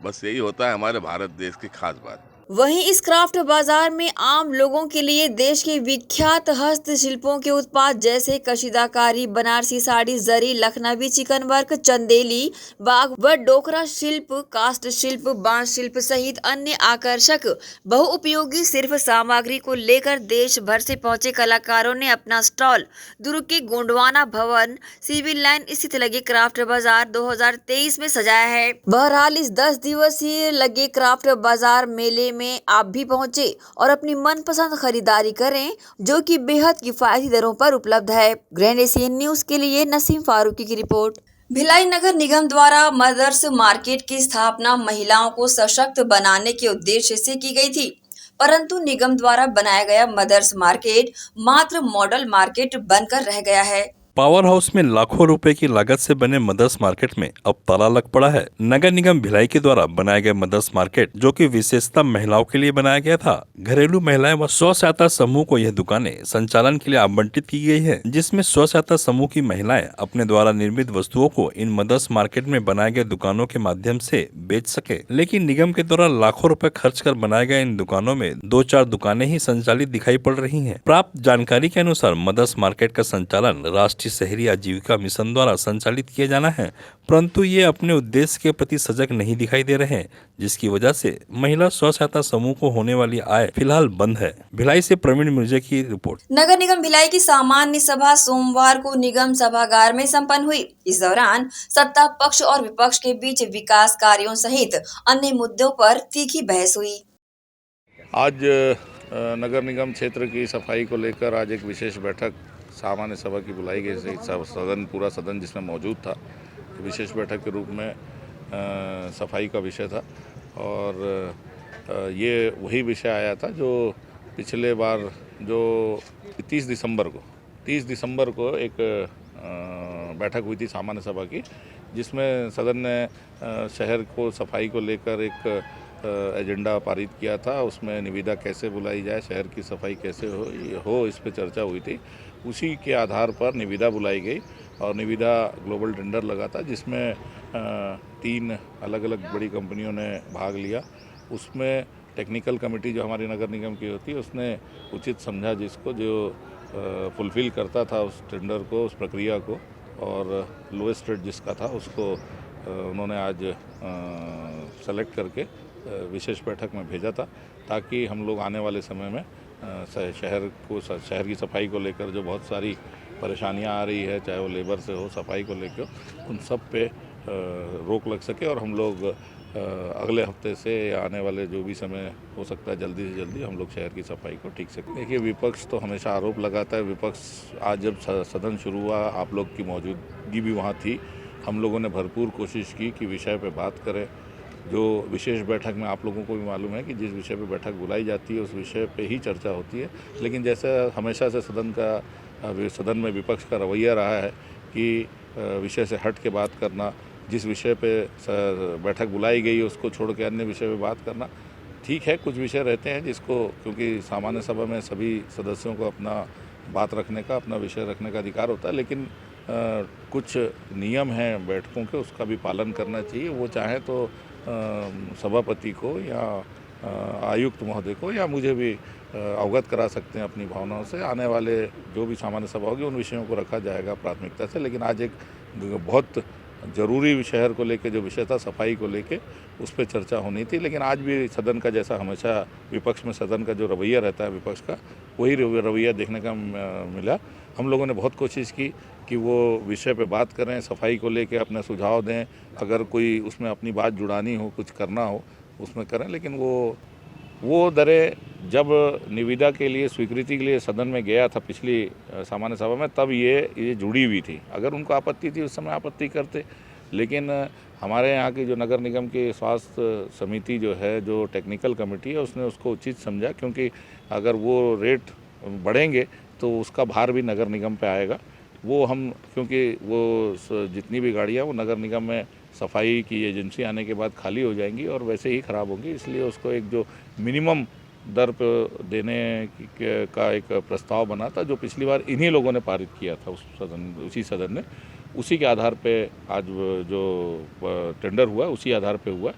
बस यही होता है हमारे भारत देश की खास बात। वहीं इस क्राफ्ट बाजार में आम लोगों के लिए देश के विख्यात हस्तशिल्पों के उत्पाद जैसे कशीदाकारी, बनारसी साड़ी, जरी, लखनवी, चिकन वर्क, चंदेली, बाग व डोकरा शिल्प, कास्ट शिल्प, बांस शिल्प सहित अन्य आकर्षक बहुउपयोगी सिर्फ सामग्री को लेकर देश भर से पहुंचे कलाकारों ने अपना स्टॉल दुर्ग के गोंडवाना भवन सिविल लाइन स्थित लगे क्राफ्ट बाजार 2023 में सजाया है। बहरहाल इस 10 दिवसीय लगे क्राफ्ट बाजार मेले में आप भी पहुंचे और अपनी मनपसंद खरीदारी करें, जो कि बेहद किफायती दरों पर उपलब्ध है। ग्रैंड एशियन न्यूज के लिए नसीम फारूकी की रिपोर्ट। भिलाई नगर निगम द्वारा मदर्स मार्केट की स्थापना महिलाओं को सशक्त बनाने के उद्देश्य से की गई थी। परंतु निगम द्वारा बनाया गया मदर्स मार्केट मात्र मॉडल मार्केट बनकर रह गया है। पावर हाउस में लाखों रुपए की लागत से बने मदर्स मार्केट में अब ताला लग पड़ा है। नगर निगम भिलाई के द्वारा बनाए गए मदर्स मार्केट, जो कि विशेषता महिलाओं के लिए बनाया गया था, घरेलू महिलाएं व स्व सहायता समूह को यह दुकानें संचालन के लिए आवंटित की गई है, जिसमें स्व सहायता समूह की महिलाएं अपने द्वारा निर्मित वस्तुओं को इन मदर्स मार्केट में बनाए गए दुकानों के माध्यम से बेच सके। लेकिन निगम के द्वारा लाखों रुपए खर्च कर बनाए गए इन दुकानों में 2-4 दुकानें ही संचालित दिखाई पड़ रही है। प्राप्त जानकारी के अनुसार मदर्स मार्केट का संचालन राष्ट्रीय शहरी आजीविका मिशन द्वारा संचालित किया जाना है, परंतु ये अपने उद्देश्य के प्रति सजग नहीं दिखाई दे रहे हैं, जिसकी वजह से महिला स्व सहायता समूह को होने वाली आय फिलहाल बंद है। भिलाई से प्रवीण मिर्जा की रिपोर्ट। नगर निगम भिलाई की सामान्य सभा सोमवार को निगम सभागार में संपन्न हुई। इस दौरान सत्ता पक्ष और विपक्ष के बीच विकास कार्यों सहित अन्य मुद्दों पर तीखी बहस हुई। आज नगर निगम क्षेत्र की सफाई को लेकर आज एक विशेष बैठक सामान्य सभा की बुलाई गई थी। सदन, पूरा सदन जिसमें मौजूद था, विशेष बैठक के रूप में सफाई का विषय था और ये वही विषय आया था जो पिछले बार जो 30 दिसंबर को एक बैठक हुई थी सामान्य सभा की, जिसमें सदन ने शहर को सफाई को लेकर एक एजेंडा पारित किया था। उसमें निविदा कैसे बुलाई जाए, शहर की सफाई कैसे हो इस पे चर्चा हुई थी। उसी के आधार पर निविदा बुलाई गई और निविदा ग्लोबल टेंडर लगा था, जिसमें 3 अलग अलग बड़ी कंपनियों ने भाग लिया। उसमें टेक्निकल कमेटी जो हमारी नगर निगम की होती है, उसने उचित समझा जिसको जो फुलफ़िल करता था उस टेंडर को, उस प्रक्रिया को, और लोएस्ट रेट जिसका था उसको उन्होंने आज सेलेक्ट करके विशेष बैठक में भेजा था, ताकि हम लोग आने वाले समय में शहर की सफाई को लेकर जो बहुत सारी परेशानियां आ रही है, चाहे वो लेबर से हो, सफाई को लेकर, उन सब पे रोक लग सके और हम लोग अगले हफ्ते से या आने वाले जो भी समय हो सकता है जल्दी से जल्दी हम लोग शहर की सफाई को ठीक सकें। देखिए, विपक्ष तो हमेशा आरोप लगाता है। विपक्ष आज जब सदन शुरू हुआ, आप लोग की मौजूदगी भी वहाँ थी, हम लोगों ने भरपूर कोशिश की कि विषय पे बात करें। जो विशेष बैठक में आप लोगों को भी मालूम है कि जिस विषय पे बैठक बुलाई जाती है उस विषय पे ही चर्चा होती है, लेकिन जैसे हमेशा से सदन में विपक्ष का रवैया रहा है कि विषय से हट के बात करना, जिस विषय पे बैठक बुलाई गई है उसको छोड़ के अन्य विषय पे बात करना। ठीक है, कुछ विषय रहते हैं जिसको, क्योंकि सामान्य सभा में सभी सदस्यों को अपना बात रखने का, अपना विषय रखने का अधिकार होता है, लेकिन कुछ नियम हैं बैठकों के, उसका भी पालन करना चाहिए। वो चाहे तो सभापति को या आयुक्त महोदय को या मुझे भी अवगत करा सकते हैं अपनी भावनाओं से। आने वाले जो भी सामान्य सभा होगी उन विषयों को रखा जाएगा प्राथमिकता से, लेकिन आज एक बहुत ज़रूरी शहर को लेके जो विषय था, सफाई को लेके, उस पर चर्चा होनी थी। लेकिन आज भी सदन का, जैसा हमेशा विपक्ष में सदन का जो रवैया रहता है विपक्ष का, वही रवैया देखने का मिला। हम लोगों ने बहुत कोशिश की कि वो विषय पे बात करें, सफाई को लेके अपने सुझाव दें, अगर कोई उसमें अपनी बात जुड़ानी हो, कुछ करना हो उसमें करें। लेकिन वो दरें जब निविदा के लिए, स्वीकृति के लिए सदन में गया था पिछली सामान्य सभा में, तब ये जुड़ी हुई थी। अगर उनको आपत्ति थी उस समय आपत्ति करते, लेकिन हमारे यहाँ की जो नगर निगम की स्वास्थ्य समिति जो है, जो टेक्निकल कमेटी है, उसने उसको उचित समझा, क्योंकि अगर वो रेट बढ़ेंगे तो उसका भार भी नगर निगम पे आएगा। क्योंकि वो जितनी भी गाड़ियाँ वो नगर निगम में सफाई की एजेंसी आने के बाद खाली हो जाएंगी और वैसे ही ख़राब होंगी, इसलिए उसको एक जो मिनिमम दर पे देने का एक प्रस्ताव बना था, जो पिछली बार इन्हीं लोगों ने पारित किया था उसी सदन ने। उसी के आधार पे आज जो टेंडर हुआ उसी आधार पे हुआ।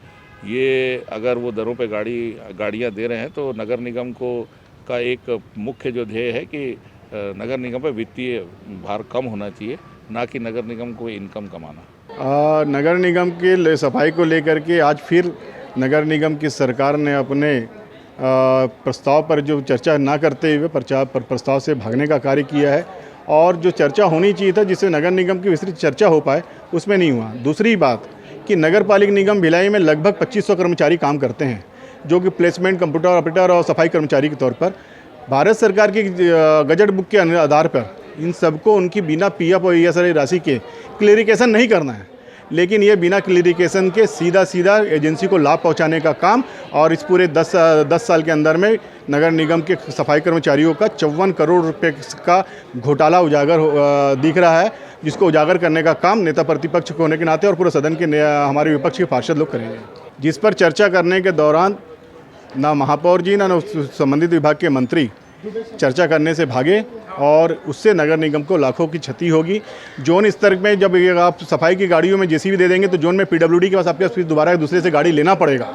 ये अगर वो दरों पे गाड़ियाँ दे रहे हैं तो नगर निगम का एक मुख्य जो ध्येय है कि नगर निगम पे वित्तीय भार कम होना चाहिए, ना कि नगर निगम को इनकम कमाना। नगर निगम के सफाई को लेकर के आज फिर नगर निगम की सरकार ने अपने प्रस्ताव पर जो चर्चा ना करते हुए प्रस्ताव से भागने का कार्य किया है, और जो चर्चा होनी चाहिए था जिससे नगर निगम की विस्तृत चर्चा हो पाए, उसमें नहीं हुआ। दूसरी बात कि नगर पालिका निगम भिलाई में लगभग 2500 कर्मचारी काम करते हैं, जो कि प्लेसमेंट, कंप्यूटर ऑपरेटर और सफाई कर्मचारी के तौर पर भारत सरकार की गजट बुक के आधार पर इन सबको उनकी बिना पीएफ और ईएसआई राशि के क्लेरिफिकेशन नहीं करना है। लेकिन ये बिना क्लियरिफिकेशन के सीधा एजेंसी को लाभ पहुंचाने का काम, और इस पूरे 10 साल के अंदर में नगर निगम के सफाई कर्मचारियों का 54 करोड़ रुपए का घोटाला उजागर दिख रहा है, जिसको उजागर करने का काम नेता प्रतिपक्ष होने के नाते और पूरे सदन के हमारे विपक्ष के पार्षद लोग करेंगे, जिस पर चर्चा करने के दौरान ना महापौर जी ना संबंधित विभाग के मंत्री चर्चा करने से भागे, और उससे नगर निगम को लाखों की क्षति होगी। जोन स्तर में जब आप सफाई की गाड़ियों में जेसीबी दे देंगे तो जोन में पीडब्ल्यूडी के पास आपके फिर दोबारा दूसरे से गाड़ी लेना पड़ेगा,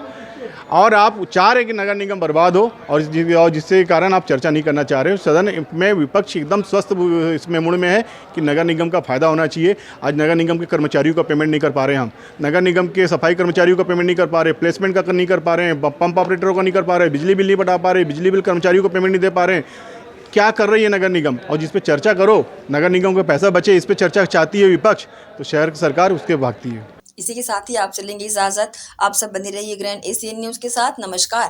और आप चाह रहे कि नगर निगम बर्बाद हो, और जिसके कारण आप चर्चा नहीं करना चाह रहे हो। सदन में विपक्ष एकदम स्वस्थ इसमें मूड में है कि नगर निगम का फायदा होना चाहिए। आज नगर निगम के कर्मचारियों का पेमेंट नहीं कर पा रहे हम, नगर निगम के सफाई कर्मचारियों का पेमेंट नहीं कर पा रहे, प्लेसमेंट का नहीं कर पा रहे हैं, पंप ऑपरेटरों का नहीं कर पा रहे, बिजली बिल नहीं पटा पा रहे, बिजली बिल कर्मचारियों को पेमेंट नहीं दे पा रहे हैं। क्या कर रही है नगर निगम? और जिस पे चर्चा करो नगर निगम को पैसा बचे, इस पे चर्चा चाहती है विपक्ष, तो शहर की सरकार उसके भागती है। इसी के साथ ही आप चलेंगे इजाजत। आप सब बने रहिए ग्रैंड एशियन न्यूज के साथ। नमस्कार।